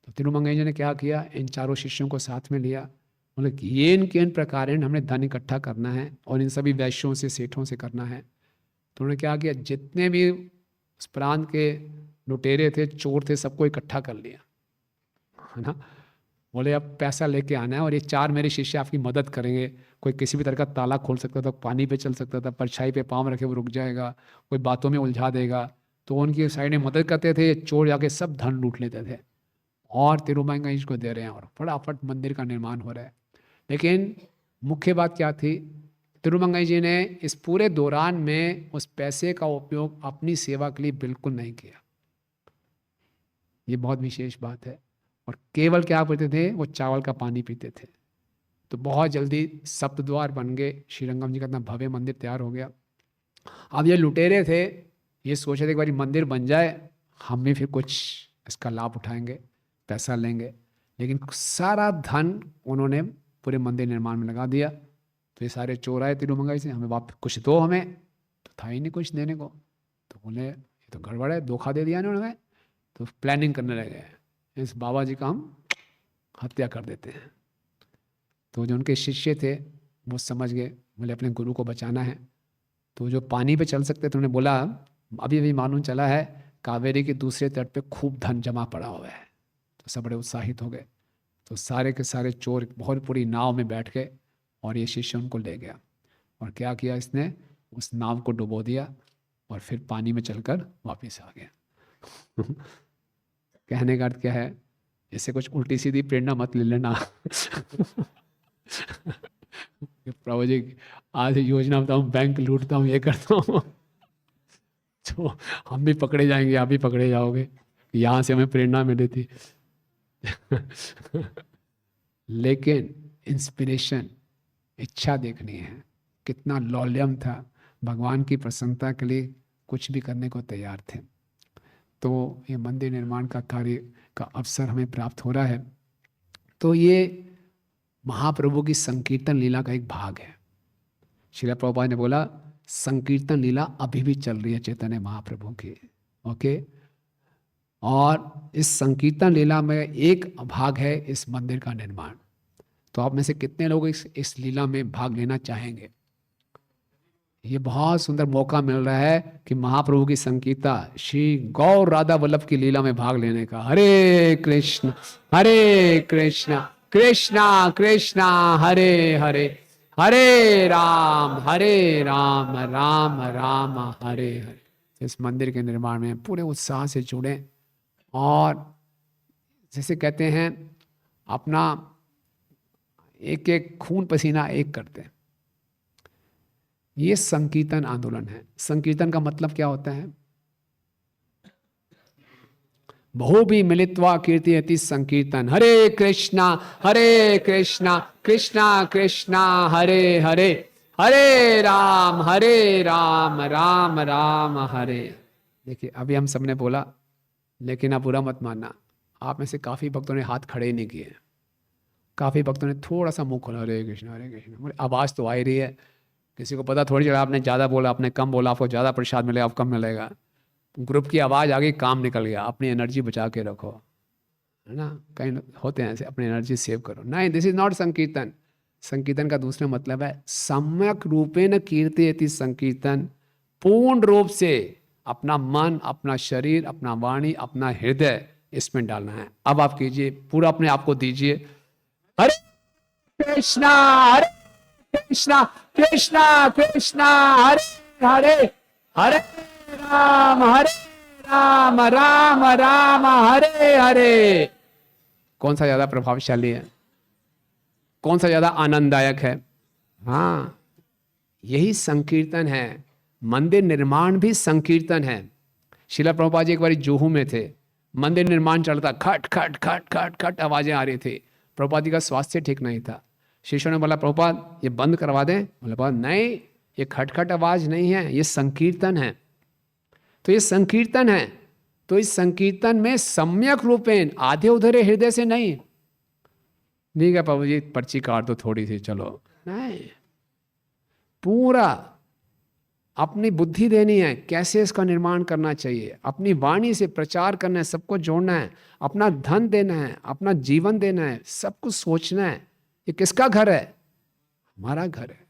तो तिरुमंगई जी ने क्या किया, इन चारों शिष्यों को साथ में लिया। बोले कि ये इन प्रकार हमने धन इकट्ठा करना है और इन सभी वैश्यों से, सेठों से करना है। तो उन्होंने क्या किया, जितने भी उस प्रांत के लुटेरे थे, चोर थे, सबको इकट्ठा कर लिया, है ना। बोले अब पैसा लेके आना है और ये 4 मेरे शिष्य आपकी मदद करेंगे। कोई किसी भी तरह का ताला खोल सकता था, पानी पे चल सकता था, परछाई पे पाँव रखे वो रुक जाएगा, कोई बातों में उलझा देगा। तो उनकी साइड में मदद करते थे, चोर जाके सब धन लूट लेते थे और तिरुमंगई को दे रहे हैं और फटाफट मंदिर का निर्माण हो रहा है। लेकिन मुख्य बात क्या थी, तिरुमंगई जी ने इस पूरे दौरान में उस पैसे का उपयोग अपनी सेवा के लिए बिल्कुल नहीं किया। ये बहुत विशेष बात है। और केवल क्या पीते थे, वो चावल का पानी पीते थे। तो बहुत जल्दी सप्तद्वार बन गए, श्रीरंगम जी का इतना भव्य मंदिर तैयार हो गया। अब ये लुटेरे थे, ये सोचे थे एक बार मंदिर बन जाए, हम भी फिर कुछ इसका लाभ उठाएंगे, पैसा लेंगे। लेकिन सारा धन उन्होंने पूरे मंदिर निर्माण में लगा दिया। तो ये सारे चोर आए तिरुमंगई से, हमें वापस कुछ दो, हमें तो था ही नहीं कुछ देने को। तो बोले ये तो गड़बड़ है, धोखा दे दिया इन्होंने। तो प्लानिंग करने लगे, इस बाबा जी का हम हत्या कर देते हैं। तो जो उनके शिष्य थे वो समझ गए, बोले अपने गुरु को बचाना है। तो जो पानी पे चल सकते थे उन्होंने बोला, अभी अभी मालूम चला है कावेरी के दूसरे तट पे खूब धन जमा पड़ा हुआ है। तो सब बड़े उत्साहित हो गए। तो सारे के सारे चोर बहुत पूरी नाव में बैठ गए और ये शिष्य उनको ले गया। और क्या किया इसने, उस नाव को डुबो दिया और फिर पानी में चलकर वापस आ गया। कहने का अर्थ क्या है, इससे कुछ उल्टी सीधी प्रेरणा मत ले लेना। प्रभु जी आज योजना बताऊँ, बैंक लूटता हूँ, ये करता हूँ, तो हम भी पकड़े जाएंगे, आप भी पकड़े जाओगे। यहाँ से हमें प्रेरणा मिली थी। लेकिन इंस्पिरेशन, इच्छा देखनी है, कितना लौल्यम था, भगवान की प्रसन्नता के लिए कुछ भी करने को तैयार थे। तो ये मंदिर निर्माण का कार्य का अवसर हमें प्राप्त हो रहा है। तो ये महाप्रभु की संकीर्तन लीला का एक भाग है। श्रील प्रभुपाद ने बोला संकीर्तन लीला अभी भी चल रही है चैतन्य महाप्रभु की। ओके, और इस संकीर्तन लीला में एक भाग है इस मंदिर का निर्माण। तो आप में से कितने लोग इस लीला में भाग लेना चाहेंगे? ये बहुत सुंदर मौका मिल रहा है कि महाप्रभु की संकीर्ता श्री गौर राधा वल्लभ की लीला में भाग लेने का। हरे कृष्ण कृष्ण कृष्णा हरे हरे, हरे राम राम राम हरे हरे। इस मंदिर के निर्माण में पूरे उत्साह से जुड़े और जैसे कहते हैं अपना एक एक खून पसीना एक करते हैं। ये संकीर्तन आंदोलन है। संकीर्तन का मतलब क्या होता है? बहु भी मिलित्वा कीर्तयति संकीर्तन। हरे कृष्णा कृष्णा कृष्णा हरे हरे, हरे राम राम राम हरे। देखिए अभी हम सबने बोला, लेकिन आप बुरा मत मानना, आप में से काफी भक्तों ने हाथ खड़े नहीं किए। काफी भक्तों ने थोड़ा सा मुंह खोला, हरे कृष्ण। आवाज तो आ ही रही है। किसी को पता थोड़ी चला आपने ज़्यादा बोला, आपने कम बोला, आपको ज़्यादा प्रसाद मिलेगा, आपको कम मिलेगा। ग्रुप की आवाज़ आ गई, काम निकल गया। अपनी एनर्जी बचा के रखो, है ना। कहीं होते हैं ऐसे, अपनी एनर्जी सेव करो। नहीं, दिस इज नॉट संकीर्तन। संकीर्तन का दूसरा मतलब है सम्यक रूपेण कीर्तयति संकीर्तन। पूर्ण रूप से अपना मन, अपना शरीर, अपना वाणी, अपना हृदय इसमें डालना है। अब आप कीजिए, पूरा अपने आप को दीजिए। हरे कृष्णा कृष्णा कृष्णा हरे हरे, हरे राम राम राम हरे हरे। कौन सा ज्यादा प्रभावशाली है? कौन सा ज्यादा आनंददायक है? हाँ, यही संकीर्तन है। मंदिर निर्माण भी संकीर्तन है। श्रील प्रभुपाद जी एक बार जुहू में थे, मंदिर निर्माण चलता, खट खट खट खट खट आवाजें आ रही थी। प्रभुपाद जी का स्वास्थ्य ठीक नहीं था। शिष्यों ने बोला प्रभुपाद ये बंद करवा दें। बोले प्रभुपाद नहीं, ये खटखट आवाज नहीं है, ये संकीर्तन है। तो ये संकीर्तन है, तो इस संकीर्तन में सम्यक रूपेण, आधे उधरे हृदय से नहीं क्या प्रभु जी पर्ची काट दो थोड़ी सी चलो, नहीं, पूरा अपनी बुद्धि देनी है, कैसे इसका निर्माण करना चाहिए, अपनी वाणी से प्रचार करना है, सबको जोड़ना है, अपना धन देना है, अपना जीवन देना है, सब कुछ सोचना है। ये किसका घर है? हमारा घर है।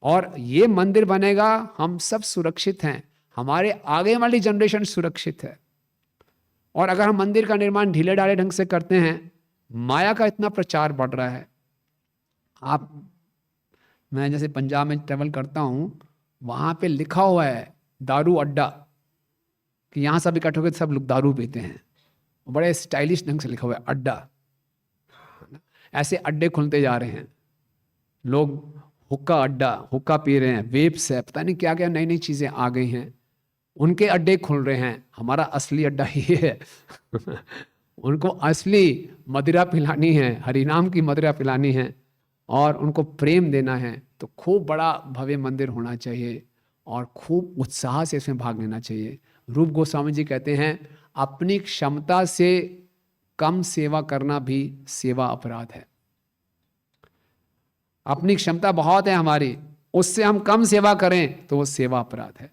और ये मंदिर बनेगा, हम सब सुरक्षित हैं, हमारे आगे वाली जनरेशन सुरक्षित है। और अगर हम मंदिर का निर्माण ढीले ढाले ढंग से करते हैं, माया का इतना प्रचार बढ़ रहा है। मैं जैसे पंजाब में ट्रेवल करता हूँ, वहाँ पे लिखा हुआ है दारू अड्डा, कि यहाँ सब इकट्ठे होकर सब लोग दारू पीते हैं, बड़े स्टाइलिश ढंग से लिखा हुआ है अड्डा। ऐसे अड्डे खुलते जा रहे हैं, लोग हुक्का अड्डा, हुक्का पी रहे हैं, वेप्स है, पता नहीं क्या क्या नई नई चीज़ें आ गई हैं, उनके अड्डे खुल रहे हैं। हमारा असली अड्डा ये है उनको असली मदिरा पिलानी है, हरिनाम की मदिरा पिलानी है और उनको प्रेम देना है। तो खूब बड़ा भव्य मंदिर होना चाहिए और खूब उत्साह से इसमें भाग लेना चाहिए। रूप गोस्वामी जी कहते हैं, अपनी क्षमता से कम सेवा करना भी सेवा अपराध है। अपनी क्षमता बहुत है हमारी, उससे हम कम सेवा करें तो वो सेवा अपराध है।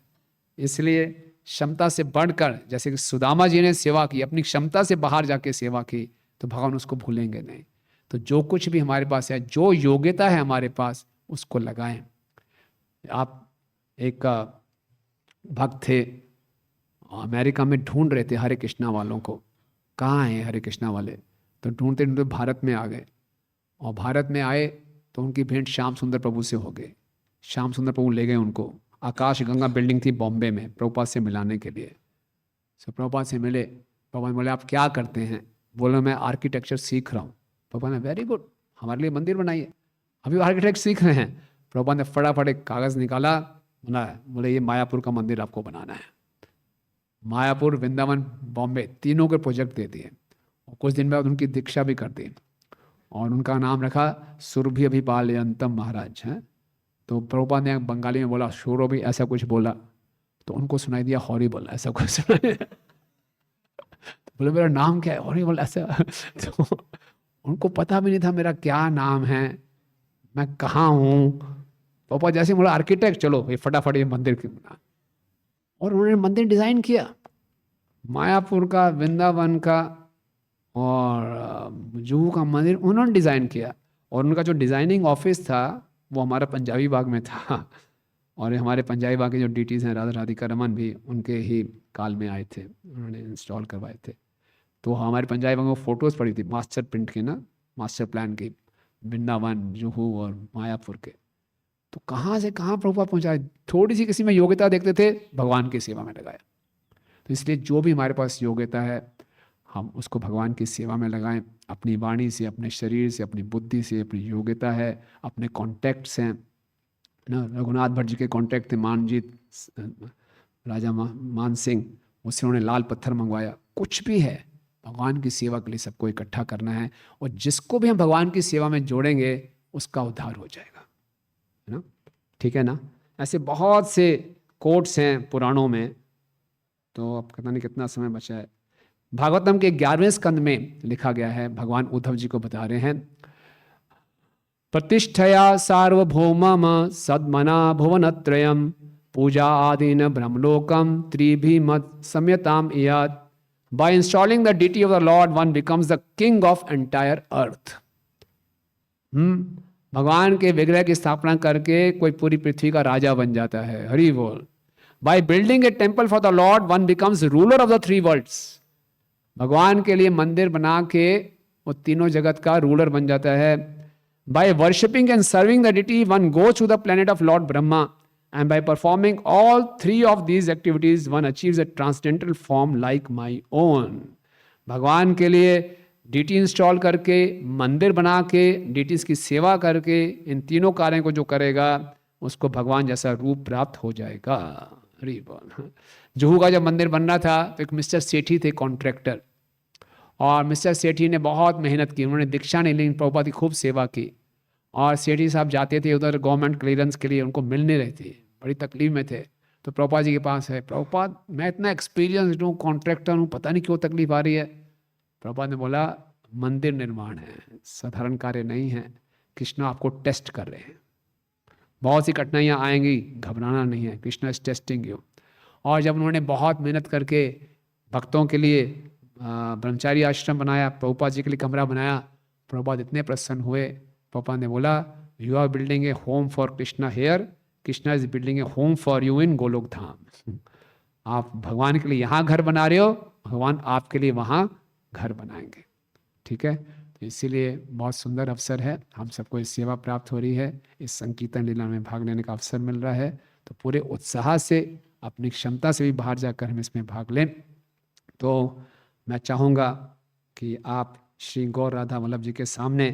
इसलिए क्षमता से बढ़कर, जैसे कि सुदामा जी ने सेवा की, अपनी क्षमता से बाहर जाके सेवा की, तो भगवान उसको भूलेंगे नहीं। तो जो कुछ भी हमारे पास है, जो योग्यता है हमारे पास, उसको लगाएं। आप एक भक्त थे, अमेरिका में ढूंढ रहे थे हरे कृष्णा वालों को, कहाँ हैं हरे कृष्णा वाले, तो ढूंढते ढूंढते भारत में आ गए। और भारत में आए तो उनकी भेंट श्याम सुंदर प्रभु से हो गई। श्याम सुंदर प्रभु ले गए उनको, आकाश गंगा बिल्डिंग थी बॉम्बे में, प्रभुपाद से मिलाने के लिए। सो प्रभुपाद से मिले, प्रभुपाद बोले आप क्या करते हैं? बोले मैं आर्किटेक्चर सीख रहा हूँ। प्रभुपाद ने वेरी गुड, हमारे लिए मंदिर बनाइए। अभी आर्किटेक्ट सीख रहे हैं। प्रभुपाद ने फटाफट एक कागज़ निकाला, बोले ये मायापुर का मंदिर आपको बनाना है। मायापुर, वृंदावन, बॉम्बे, तीनों के प्रोजेक्ट दे दिए और कुछ दिन बाद उनकी दीक्षा भी कर दी और उनका नाम रखा सुरभि अभिपालयंतम महाराज है। तो प्रभुपाद ने बंगाली में बोला शोरो भी, ऐसा कुछ बोला तो उनको सुनाई दिया हॉरिबल, ऐसा कुछ सुनाई। तो बोले मेरा नाम क्या है? हॉरिबल ऐसा। तो उनको पता भी नहीं था मेरा क्या नाम है, मैं कहाँ हूँ। पापा जैसे बोला आर्किटेक्ट, चलो ये फटाफट ये मंदिर की बना। और उन्होंने मंदिर डिज़ाइन किया, मायापुर का, वृंदावन का और जुहू का मंदिर उन्होंने डिज़ाइन किया। और उनका जो डिज़ाइनिंग ऑफिस था वो हमारा पंजाबी बाग में था। और हमारे पंजाबी बाग के जो डीटीज़ हैं, राधा राधिका रमन भी उनके ही काल में आए थे, उन्होंने इंस्टॉल करवाए थे। तो हमारे पंजाबी बाग में फ़ोटोज़ पड़ी थी मास्टर प्रिंट की ना, मास्टर प्लान की, वृंदावन, जुहू और मायापुर के। तो कहाँ से कहाँ प्रभुपाद पहुँचाए। थोड़ी सी किसी में योग्यता देखते थे, भगवान की सेवा में लगाया। तो इसलिए जो भी हमारे पास योग्यता है हम उसको भगवान की सेवा में लगाएं, अपनी वाणी से, अपने शरीर से, अपनी बुद्धि से, अपनी योग्यता है, अपने कॉन्टैक्ट्स हैं ना। रघुनाथ भट्ट जी के कॉन्टैक्ट थे, मानजीत राजा मान सिंह, उससे उन्होंने लाल पत्थर मंगवाया। कुछ भी है, भगवान की सेवा के लिए सबको इकट्ठा करना है और जिसको भी हम भगवान की सेवा में जोड़ेंगे उसका उद्धार हो जाएगा, है ना। ठीक है ना। ऐसे बहुत से कोट्स हैं पुराणों में। तो अब पता नहीं कितना समय बचा है। भागवतम के 11वें स्कंद में लिखा गया है, भगवान उद्धव जी को बता रहे हैं, प्रतिष्ठया सार्वभौमम सद्मना भुवनत्रयम पूजा आदीन ब्रह्मलोकम त्रिभिमत सम्यताम इयात। By installing the deity of the Lord, one becomes the king of entire earth. भगवान के विग्रह की स्थापना करके कोई पूरी पृथ्वी का राजा बन जाता है। हरि बोल। By building a temple for the Lord, one becomes ruler of the three worlds. भगवान के लिए मंदिर बना के वो तीनों जगत का रूलर बन जाता है। By worshipping and serving the deity, one goes to the planet of Lord Brahma. And by performing all three of these activities, one achieves a transcendental form like my own. भगवान के लिए DT install करके, मंदिर बना के, deities की सेवा करके, इन तीनों कार्यों को जो करेगा उसको भगवान जैसा रूप प्राप्त हो जाएगा। हरि बोल। जुहू का जब मंदिर बन रहा था तो एक मिस्टर सेठी थे कॉन्ट्रैक्टर, और मिस्टर सेठी ने बहुत मेहनत की। उन्होंने दीक्षा नहीं ली, प्रभुपाद की खूब सेवा की। और सेठी साहब जाते थे उधर गवर्नमेंट क्लियरेंस के लिए, उनको मिल नहीं रही थी, बड़ी तकलीफ में थे। तो प्रभुपाद जी के पास है, प्रभुपाद मैं इतना एक्सपीरियंसड हूँ, कॉन्ट्रैक्टर हूँ, पता नहीं क्यों तकलीफ आ रही है। प्रभुपाद ने बोला मंदिर निर्माण है, साधारण कार्य नहीं है, कृष्ण आपको टेस्ट कर रहे हैं, बहुत सी कठिनाइयाँ आएंगी, घबराना नहीं है, कृष्ण इज टेस्टिंग यू। और जब उन्होंने बहुत मेहनत करके भक्तों के लिए ब्रह्मचारी आश्रम बनाया, प्रभुपाद जी के लिए कमरा बनाया, प्रभुपाद इतने प्रसन्न हुए। प्रभुपाद ने बोला you are building a home for Krishna here, Krishna is building a home for you in Goloka Dham. आप भगवान के लिए यहाँ घर बना रहे हो, भगवान आपके लिए वहाँ घर बनाएंगे। ठीक है, तो इसीलिए बहुत सुंदर अवसर है, हम सबको इस सेवा प्राप्त हो रही है, इस संकीर्तन लीला में भाग लेने का अवसर मिल रहा है, तो पूरे उत्साह से अपनी क्षमता से भी बाहर जाकर हम इसमें भाग लें। तो मैं चाहूँगा कि आप श्री गौर राधा वल्लभ जी के सामने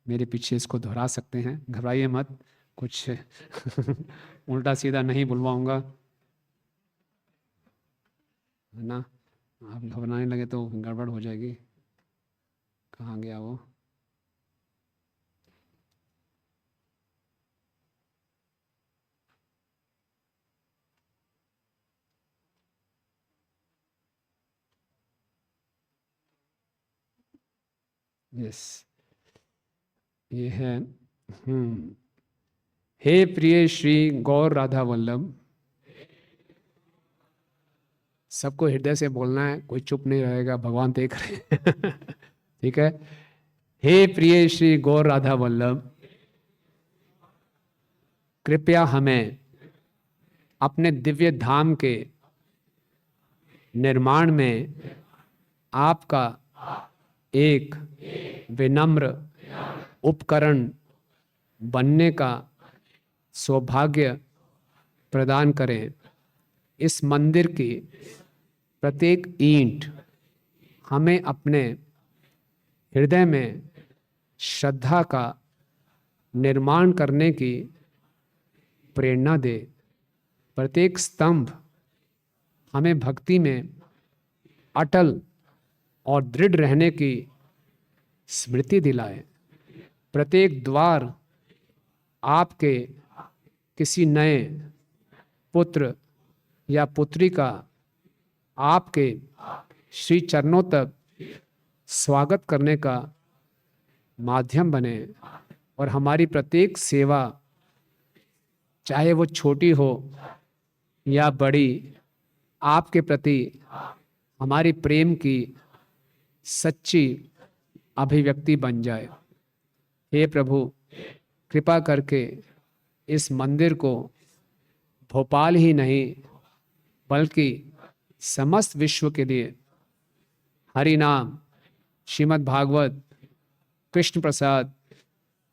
मेरे पीछे इसको दोहरा सकते हैं, घबराइए मत, कुछ उल्टा सीधा नहीं बुलवाऊंगा, है ना, आप घबराने लगे तो गड़बड़ हो जाएगी। कहाँ गया वो? यस, ये है। हे प्रिय श्री गौर राधा वल्लभ, सबको हृदय से बोलना है, कोई चुप नहीं रहेगा, भगवान देख रहे हैं। ठीक है, हे प्रिय श्री गौर राधा वल्लभ, कृपया हमें अपने दिव्य धाम के निर्माण में आपका एक विनम्र उपकरण बनने का सौभाग्य प्रदान करें। इस मंदिर की प्रत्येक ईंट हमें अपने हृदय में श्रद्धा का निर्माण करने की प्रेरणा दे। प्रत्येक स्तंभ हमें भक्ति में अटल और दृढ़ रहने की स्मृति दिलाए। प्रत्येक द्वार आपके किसी नए पुत्र या पुत्री का आपके श्री चरणों तक स्वागत करने का माध्यम बने, और हमारी प्रत्येक सेवा, चाहे वो छोटी हो या बड़ी, आपके प्रति हमारी प्रेम की सच्ची अभिव्यक्ति बन जाए। हे प्रभु, कृपा करके इस मंदिर को भोपाल ही नहीं बल्कि समस्त विश्व के लिए हरि नाम, श्रीमद् भागवत, कृष्ण प्रसाद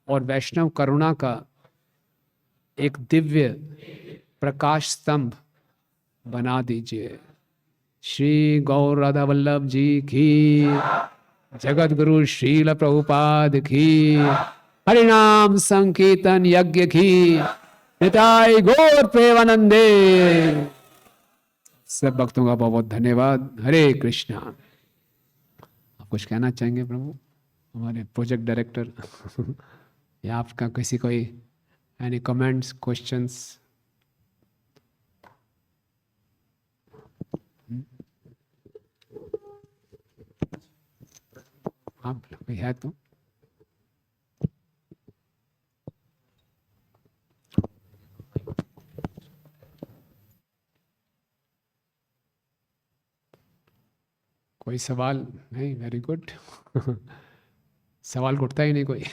और वैष्णव करुणा का एक दिव्य प्रकाश स्तंभ बना दीजिए। श्री गौर राधा वल्लभ जी की, जगत गुरु श्रील प्रभुपाद की, हरिनाम संकीर्तन यज्ञ की, निताई गौर प्रेमानंदे। सब भक्तों का बहुत बहुत धन्यवाद। हरे कृष्णा। आप कुछ कहना चाहेंगे प्रभु, हमारे प्रोजेक्ट डायरेक्टर? या आपका किसी कोई एनी कमेंट्स, क्वेश्चंस? आप कोई है तो? कोई सवाल नहीं? Very good. सवाल उठता ही नहीं कोई।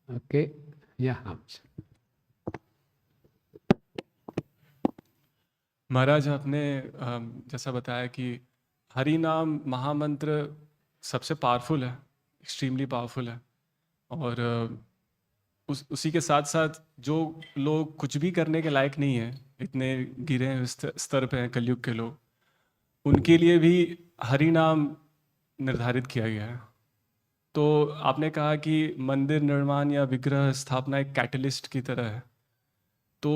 ओके, या हाँ। महाराज, आपने जैसा बताया कि हरि नाम महामंत्र सबसे पावरफुल है, एक्सट्रीमली पावरफुल है, और उसी के साथ साथ जो लोग कुछ भी करने के लायक नहीं है, इतने गिरे हुए स्तर पे हैं कलयुग के लोग, उनके लिए भी हरि नाम निर्धारित किया गया है। तो आपने कहा कि मंदिर निर्माण या विग्रह स्थापना एक कैटलिस्ट की तरह है, तो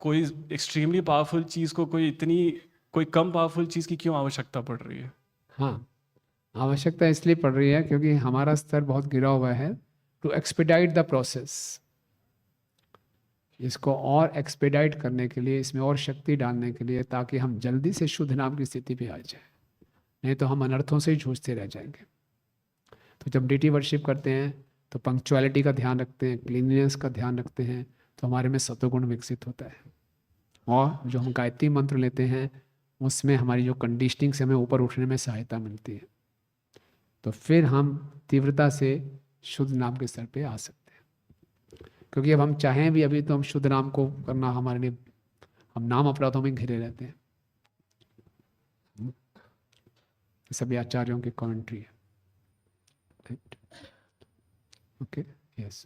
कोई एक्सट्रीमली पावरफुल चीज़ को कोई कम पावरफुल चीज़ की क्यों आवश्यकता पड़ रही है? हाँ, आवश्यकता इसलिए पड़ रही है क्योंकि हमारा स्तर बहुत गिरा हुआ है, टू एक्सपीडाइट द प्रोसेस। इसको और एक्सपेडाइट करने के लिए, इसमें और शक्ति डालने के लिए, ताकि हम जल्दी से शुद्ध नाम की स्थिति पे आ जाए, नहीं तो हम अनर्थों से ही जूझते रह जाएंगे। तो जब डीटी वर्शिप करते हैं तो पंक्चुअलिटी का ध्यान रखते हैं, क्लीननेस का ध्यान रखते हैं, तो हमारे में सत्वगुण विकसित होता है। और जो हम गायत्री मंत्र लेते हैं उसमें हमारी जो कंडीशनिंग से हमें ऊपर उठने में सहायता मिलती है, तो फिर हम तीव्रता से शुद्ध नाम के स्तर पे आ सकते हैं। क्योंकि अब हम चाहें भी अभी तो हम शुद्ध नाम को करना हमारे लिए, हम नाम अपराधों में घिरे रहते हैं। सभी आचार्यों की कमेंट्री है। Okay, yes.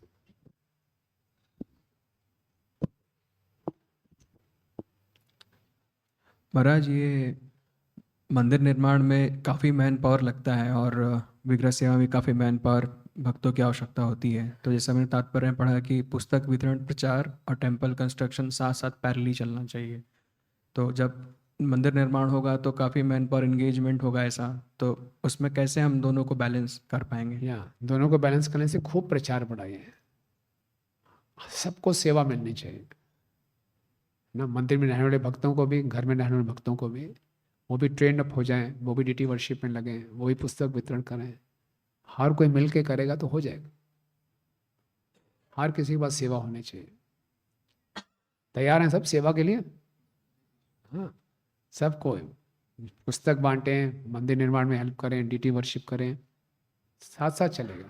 महाराज, ये मंदिर निर्माण में काफ़ी मैन पावर लगता है और विग्रह सेवा में काफ़ी मैन पावर भक्तों की आवश्यकता होती है। तो जैसा मैंने तात्पर्य में पढ़ा कि पुस्तक वितरण, प्रचार और टेम्पल कंस्ट्रक्शन साथ साथ पैरेलली चलना चाहिए। तो जब मंदिर निर्माण होगा तो काफ़ी मैन पावर इंगेजमेंट होगा ऐसा, तो उसमें कैसे हम दोनों को बैलेंस कर पाएंगे? या दोनों को बैलेंस करने से खूब प्रचार बढ़ाइए, सबको सेवा मिलनी चाहिए ना। मंदिर में रहने वाले भक्तों को भी, घर में रहने वाले भक्तों को भी, वो भी ट्रेंड अप हो जाएं, वो भी डीटी वर्शिप में लगें, वो भी पुस्तक वितरण करें। हर कोई मिल के करेगा तो हो जाएगा। हर किसी के पास सेवा होनी चाहिए। तैयार हैं सब सेवा के लिए? हाँ, सबको पुस्तक बांटें, मंदिर निर्माण में हेल्प करें, डीटी वर्शिप करें, साथ साथ चलेगा।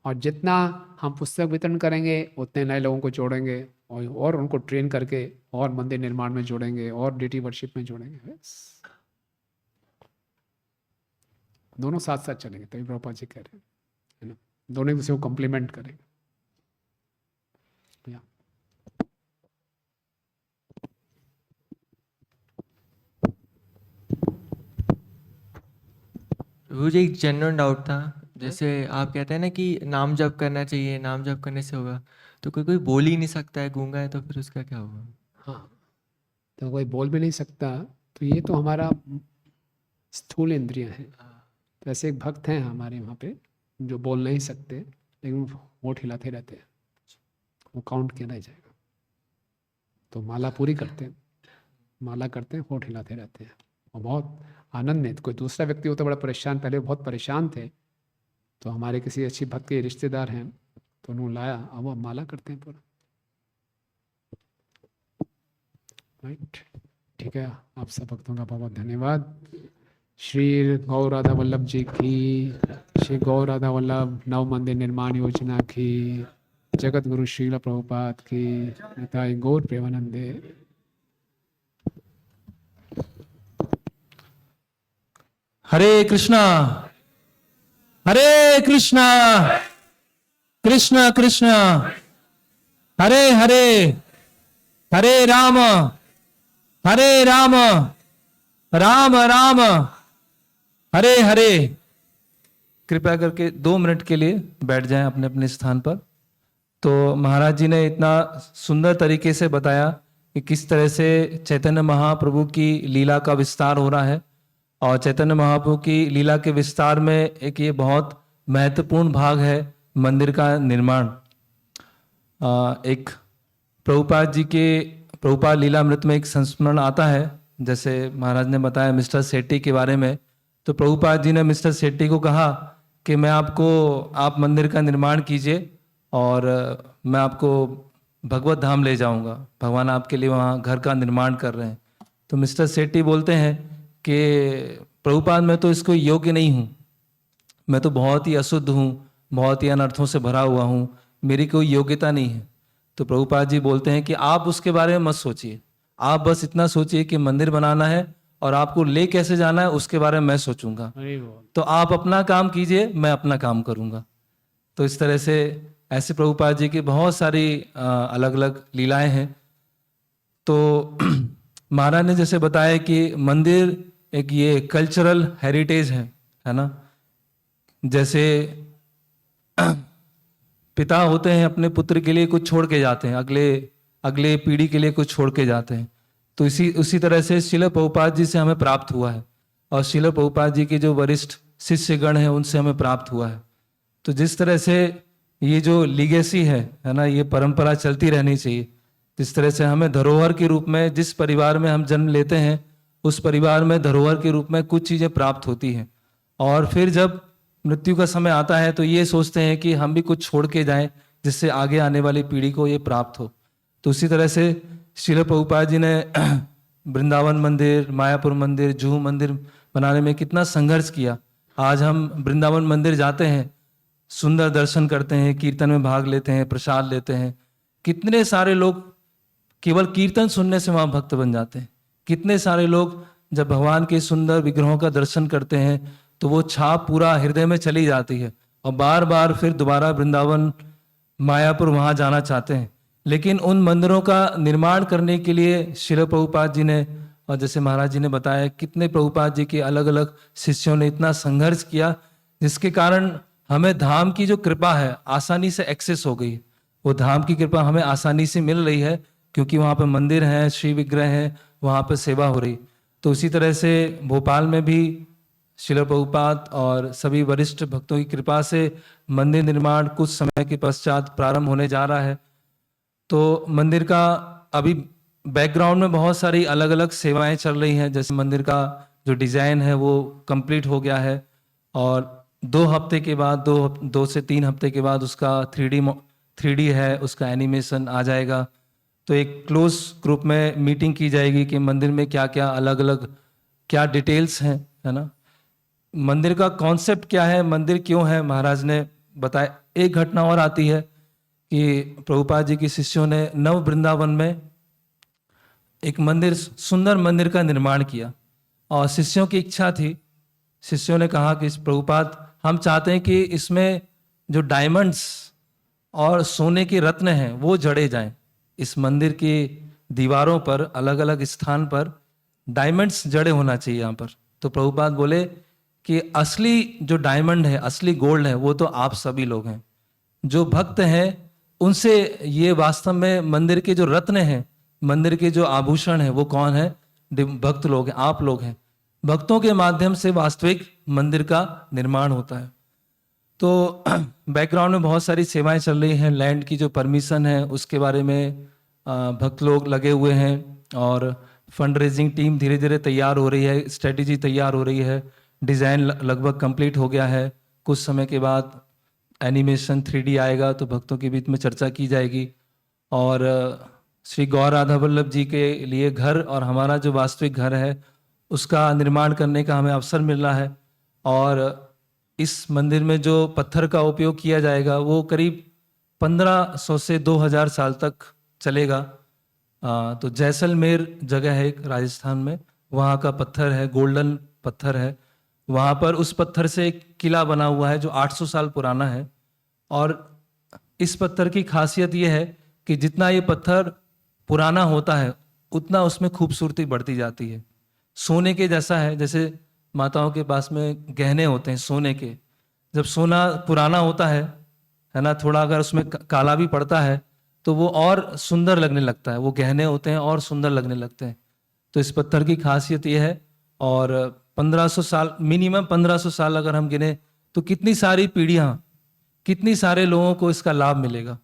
और जितना हम पुस्तक वितरण करेंगे उतने नए लोगों को जोड़ेंगे और उनको ट्रेन करके और मंदिर निर्माण में जोड़ेंगे और डीटी वर्शिप में जोड़ेंगे। बस दोनों साथ साथ चलेंगे, तभी प्रभुपाद जी कह रहे हैं, है ना, दोनों एक दूसरे को कॉम्प्लीमेंट करेंगे। या वो जो एक जेन्युइन डाउट था, जैसे आप कहते हैं ना कि नाम जप करना चाहिए, नाम जप करने से होगा, तो कोई कोई बोल ही नहीं सकता है, गूंगा है, तो फिर उसका क्या होगा? हाँ, तो कोई बोल भी नहीं सकता, तो ये तो हमारा स्थूल इंद्रियां हैं। तो ऐसे एक भक्त हैं हमारे वहाँ पे जो बोल नहीं सकते, लेकिन होठ हिलाते रहते हैं, वो काउंट किया रह जाएगा। तो माला पूरी करते हैं, माला करते हैं, होठ हिलाते रहते हैं, और बहुत आनंद में। कोई दूसरा व्यक्ति हो तो बड़ा परेशान, पहले वो बहुत परेशान थे, तो हमारे किसी अच्छी भक्त के रिश्तेदार हैं तो उन्होंने लाया, अब वो माला करते हैं पूरा। राइट, ठीक है। आप सब भक्तों का बहुत बहुत धन्यवाद। श्री गौ राधा वल्लभ जी की, श्री गौ राधा वल्लभ नव मंदिर निर्माण योजना की, जगत गुरु श्रील प्रभुपाद की, निताई गौर प्रेमानंदे। हरे कृष्णा हरे कृष्णा, कृष्णा कृष्णा हरे हरे, हरे राम राम राम हरे हरे। कृपया करके 2 मिनट के लिए बैठ जाएं अपने अपने स्थान पर। तो महाराज जी ने इतना सुंदर तरीके से बताया कि किस तरह से चैतन्य महाप्रभु की लीला का विस्तार हो रहा है, और चैतन्य महाप्रभु की लीला के विस्तार में एक ये बहुत महत्वपूर्ण भाग है मंदिर का निर्माण। एक प्रभुपाद लीलामृत में एक संस्मरण आता है, जैसे महाराज ने बताया मिस्टर सेट्टी के बारे में। तो प्रभुपाद जी ने मिस्टर सेट्टी को कहा कि आप मंदिर का निर्माण कीजिए और मैं आपको भगवत धाम ले जाऊंगा, भगवान आपके लिए वहाँ घर का निर्माण कर रहे हैं। तो मिस्टर सेट्टी बोलते हैं कि प्रभुपाद, मैं तो इसको योग्य नहीं हूँ, मैं तो बहुत ही अशुद्ध हूँ, बहुत ही अनर्थों से भरा हुआ हूँ, मेरी कोई योग्यता नहीं है। तो प्रभुपाद जी बोलते हैं कि आप उसके बारे में मत सोचिए, आप बस इतना सोचिए कि मंदिर बनाना है और आपको ले कैसे जाना है उसके बारे में मैं सोचूंगा। तो आप अपना काम कीजिए, मैं अपना काम करूंगा। तो इस तरह से ऐसे प्रभुपाद जी की बहुत सारी अलग अलग लीलाएं हैं। तो महाराज ने जैसे बताया कि मंदिर एक ये कल्चरल हेरिटेज है ना। जैसे पिता होते हैं, अपने पुत्र के लिए कुछ छोड़ के जाते हैं, अगले पीढ़ी के लिए कुछ छोड़ के जाते हैं। तो उसी तरह से श्रील प्रभुपाद जी से हमें प्राप्त हुआ है, और श्रील प्रभुपाद जी के जो वरिष्ठ शिष्यगण हैं उनसे हमें प्राप्त हुआ है। तो जिस तरह से ये जो लीगेसी है ना, ये परंपरा चलती रहनी चाहिए जिस तरह से हमें धरोहर के रूप में, जिस परिवार में हम जन्म लेते हैं उस परिवार में धरोहर के रूप में कुछ चीज़ें प्राप्त होती हैं, और फिर जब मृत्यु का समय आता है तो ये सोचते हैं कि हम भी कुछ छोड़ के जाएं जिससे आगे आने वाली पीढ़ी को ये प्राप्त हो। तो उसी तरह से श्रील प्रभुपाद जी ने वृंदावन मंदिर, मायापुर मंदिर, जुहू मंदिर बनाने में कितना संघर्ष किया। आज हम वृंदावन मंदिर जाते हैं, सुंदर दर्शन करते हैं, कीर्तन में भाग लेते हैं, प्रसाद लेते हैं। कितने सारे लोग केवल कीर्तन सुनने से वहाँ भक्त बन जाते हैं। कितने सारे लोग जब भगवान के सुंदर विग्रहों का दर्शन करते हैं तो वो छाप पूरा हृदय में चली जाती है और बार बार फिर दोबारा वृंदावन, मायापुर वहाँ जाना चाहते हैं। लेकिन उन मंदिरों का निर्माण करने के लिए श्रील प्रभुपाद जी ने, और जैसे महाराज जी ने बताया, कितने प्रभुपाद जी के अलग अलग शिष्यों ने इतना संघर्ष किया, जिसके कारण हमें धाम की जो कृपा है आसानी से एक्सेस हो गई। वो धाम की कृपा हमें आसानी से मिल रही है क्योंकि वहाँ पे मंदिर हैं, श्री विग्रह हैं, वहाँ पे सेवा हो रही। तो उसी तरह से भोपाल में भी श्रील प्रभुपाद और सभी वरिष्ठ भक्तों की कृपा से मंदिर निर्माण कुछ समय के पश्चात प्रारंभ होने जा रहा है। तो मंदिर का अभी बैकग्राउंड में बहुत सारी अलग अलग सेवाएं चल रही हैं। जैसे मंदिर का जो डिज़ाइन है वो कंप्लीट हो गया है और 2 हफ्ते के बाद, 2 से 3 हफ्ते के बाद उसका 3D है, उसका एनिमेशन आ जाएगा। तो एक क्लोज ग्रुप में मीटिंग की जाएगी कि मंदिर में क्या क्या अलग अलग क्या डिटेल्स हैं, है ना, मंदिर का कॉन्सेप्ट क्या है, मंदिर क्यों है, महाराज ने बताया। एक घटना और आती है कि प्रभुपाद जी के शिष्यों ने नव वृंदावन में एक मंदिर, सुंदर मंदिर का निर्माण किया और शिष्यों की इच्छा थी। शिष्यों ने कहा कि प्रभुपाद, हम चाहते हैं कि इसमें जो डायमंड्स और सोने के रत्न हैं वो जड़े जाएं। इस मंदिर की दीवारों पर अलग अलग स्थान पर डायमंड्स जड़े होना चाहिए यहाँ पर। तो प्रभुपाद बोले कि असली जो डायमंड है, असली गोल्ड है, वो तो आप सभी लोग हैं। जो भक्त हैं उनसे ये वास्तव में मंदिर के जो रत्न हैं, मंदिर के जो आभूषण हैं, वो कौन है? भक्त लोग हैं, आप लोग हैं। भक्तों के माध्यम से वास्तविक मंदिर का निर्माण होता है। तो बैकग्राउंड में बहुत सारी सेवाएं चल रही हैं। लैंड की जो परमिशन है उसके बारे में भक्त लोग लगे हुए हैं और फंड रेजिंग टीम धीरे धीरे तैयार हो रही है, स्ट्रेटेजी तैयार हो रही है, डिज़ाइन लगभग कंप्लीट हो गया है। कुछ समय के बाद एनिमेशन 3D आएगा तो भक्तों के बीच में चर्चा की जाएगी। और श्री गौर राधा वल्लभ जी के लिए घर और हमारा जो वास्तविक घर है उसका निर्माण करने का हमें अवसर मिल रहा है। और इस मंदिर में जो पत्थर का उपयोग किया जाएगा वो करीब 1500 से 2000 साल तक चलेगा। तो जैसलमेर जगह है एक राजस्थान में, वहाँ का पत्थर है, गोल्डन पत्थर है। वहाँ पर उस पत्थर से एक किला बना हुआ है जो 800 साल पुराना है। और इस पत्थर की खासियत ये है कि जितना ये पत्थर पुराना होता है उतना उसमें खूबसूरती बढ़ती जाती है। सोने के जैसा है, जैसे माताओं के पास में गहने होते हैं सोने के, जब सोना पुराना होता है ना, थोड़ा अगर उसमें काला भी पड़ता है तो वो और सुंदर लगने लगता है, वो गहने होते हैं और सुंदर लगने लगते हैं। तो इस पत्थर की खासियत ये है। और 1500 साल, मिनिमम 1500 साल अगर हम गिने तो कितनी सारी पीढ़ियाँ, कितनी सारे लोगों को इसका लाभ मिलेगा।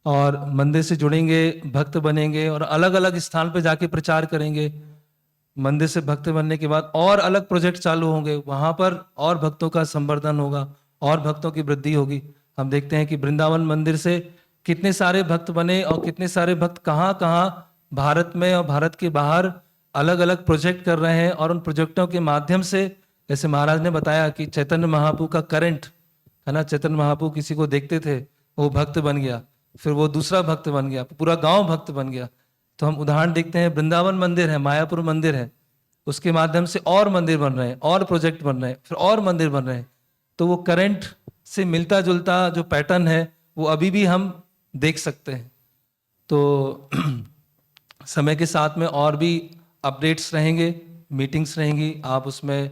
और मंदिर से जुड़ेंगे, भक्त बनेंगे और अलग अलग स्थान पर जाके प्रचार करेंगे। मंदिर से भक्त बनने के बाद और अलग प्रोजेक्ट चालू होंगे, वहां पर और भक्तों का संवर्धन होगा और भक्तों की वृद्धि होगी। हम देखते हैं कि वृंदावन मंदिर से कितने सारे भक्त बने और कितने सारे भक्त कहाँ कहाँ भारत में और भारत के बाहर अलग अलग प्रोजेक्ट कर रहे हैं। और उन प्रोजेक्टों के माध्यम से, जैसे महाराज ने बताया कि चैतन्य महाप्रभु का करंट है ना, चैतन्य महाप्रभु किसी को देखते थे, वो भक्त बन गया, फिर वो दूसरा भक्त बन गया, पूरा गांव भक्त बन गया। तो हम उदाहरण देखते हैं, वृंदावन मंदिर है, मायापुर मंदिर है, उसके माध्यम से और मंदिर बन रहे हैं, और प्रोजेक्ट बन रहे हैं, फिर और मंदिर बन रहे हैं। तो वो करंट से मिलता जुलता जो पैटर्न है वो अभी भी हम देख सकते हैं। तो समय के साथ में और भी अपडेट्स रहेंगे, मीटिंग्स रहेंगी, आप उसमें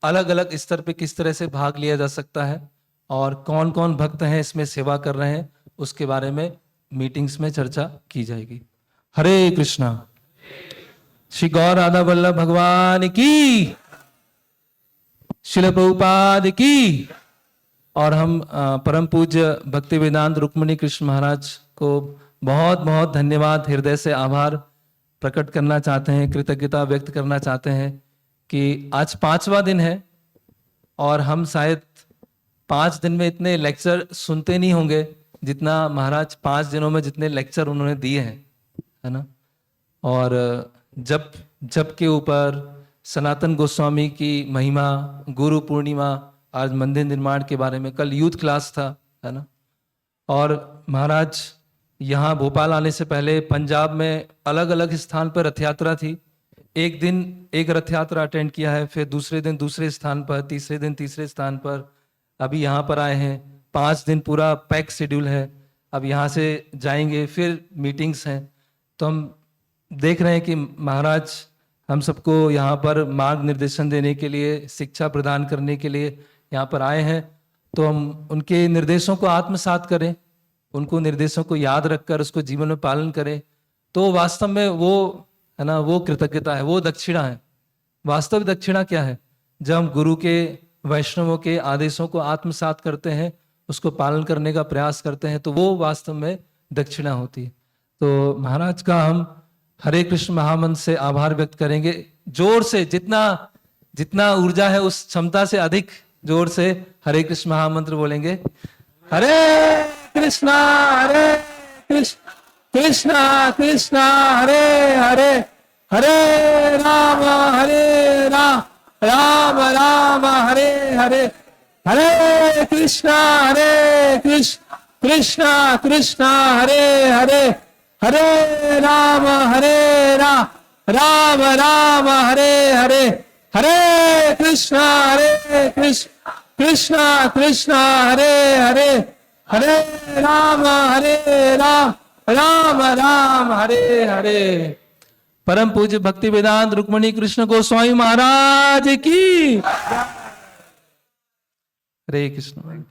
अलग अलग स्तर पे किस तरह से भाग लिया जा सकता है और कौन कौन भक्त हैं इसमें सेवा कर रहे हैं, उसके बारे में मीटिंग्स में चर्चा की जाएगी। हरे कृष्णा। श्री गौर राधा वल्लभ भगवान की, श्रील प्रभुपाद की। और हम परम पूज्य भक्ति वेदांत रुक्मणी कृष्ण महाराज को बहुत बहुत धन्यवाद, हृदय से आभार प्रकट करना चाहते हैं, कृतज्ञता व्यक्त करना चाहते हैं कि आज 5वां दिन है और हम शायद 5 दिन में इतने लेक्चर सुनते नहीं होंगे जितना महाराज 5 दिनों में जितने लेक्चर उन्होंने दिए हैं, है ना। और जप के ऊपर सनातन गोस्वामी की महिमा, गुरु पूर्णिमा, आज मंदिर निर्माण के बारे में, कल यूथ क्लास था, है ना। और महाराज यहाँ भोपाल आने से पहले पंजाब में अलग अलग स्थान पर रथ यात्रा थी। एक दिन एक रथ यात्रा अटेंड किया है, फिर दूसरे दिन दूसरे स्थान पर, तीसरे दिन तीसरे स्थान पर, अभी यहाँ पर आए हैं। 5 दिन पूरा पैक शेड्यूल है। अब यहाँ से जाएंगे, फिर मीटिंग्स हैं। तो हम देख रहे हैं कि महाराज हम सबको यहाँ पर मार्ग निर्देशन देने के लिए, शिक्षा प्रदान करने के लिए यहाँ पर आए हैं। तो हम उनके निर्देशों को आत्मसात करें, उनको निर्देशों को याद रखकर उसको जीवन में पालन करें। तो वास्तव में वो, है ना, वो कृतज्ञता है, वो दक्षिणा है। वास्तविक दक्षिणा क्या है? जब हम गुरु के, वैष्णवों के आदेशों को आत्मसात करते हैं, उसको पालन करने का प्रयास करते हैं, तो वो वास्तव में दक्षिणा होती है। तो महाराज का हम हरे कृष्ण महामंत्र से आभार व्यक्त करेंगे जोर से, जितना ऊर्जा है उस क्षमता से अधिक जोर से हरे कृष्ण महामंत्र बोलेंगे। हरे कृष्णा कृष्णा कृष्णा हरे हरे, हरे राम राम राम हरे हरे, हरे कृष्णा कृष्णा कृष्णा हरे हरे, हरे राम राम राम हरे हरे, हरे कृष्णा कृष्णा कृष्णा हरे हरे, हरे राम राम राम हरे हरे। परम पूज्य भक्ति वेदांत रुक्मणी कृष्ण गोस्वामी महाराज की हरे कृष्ण।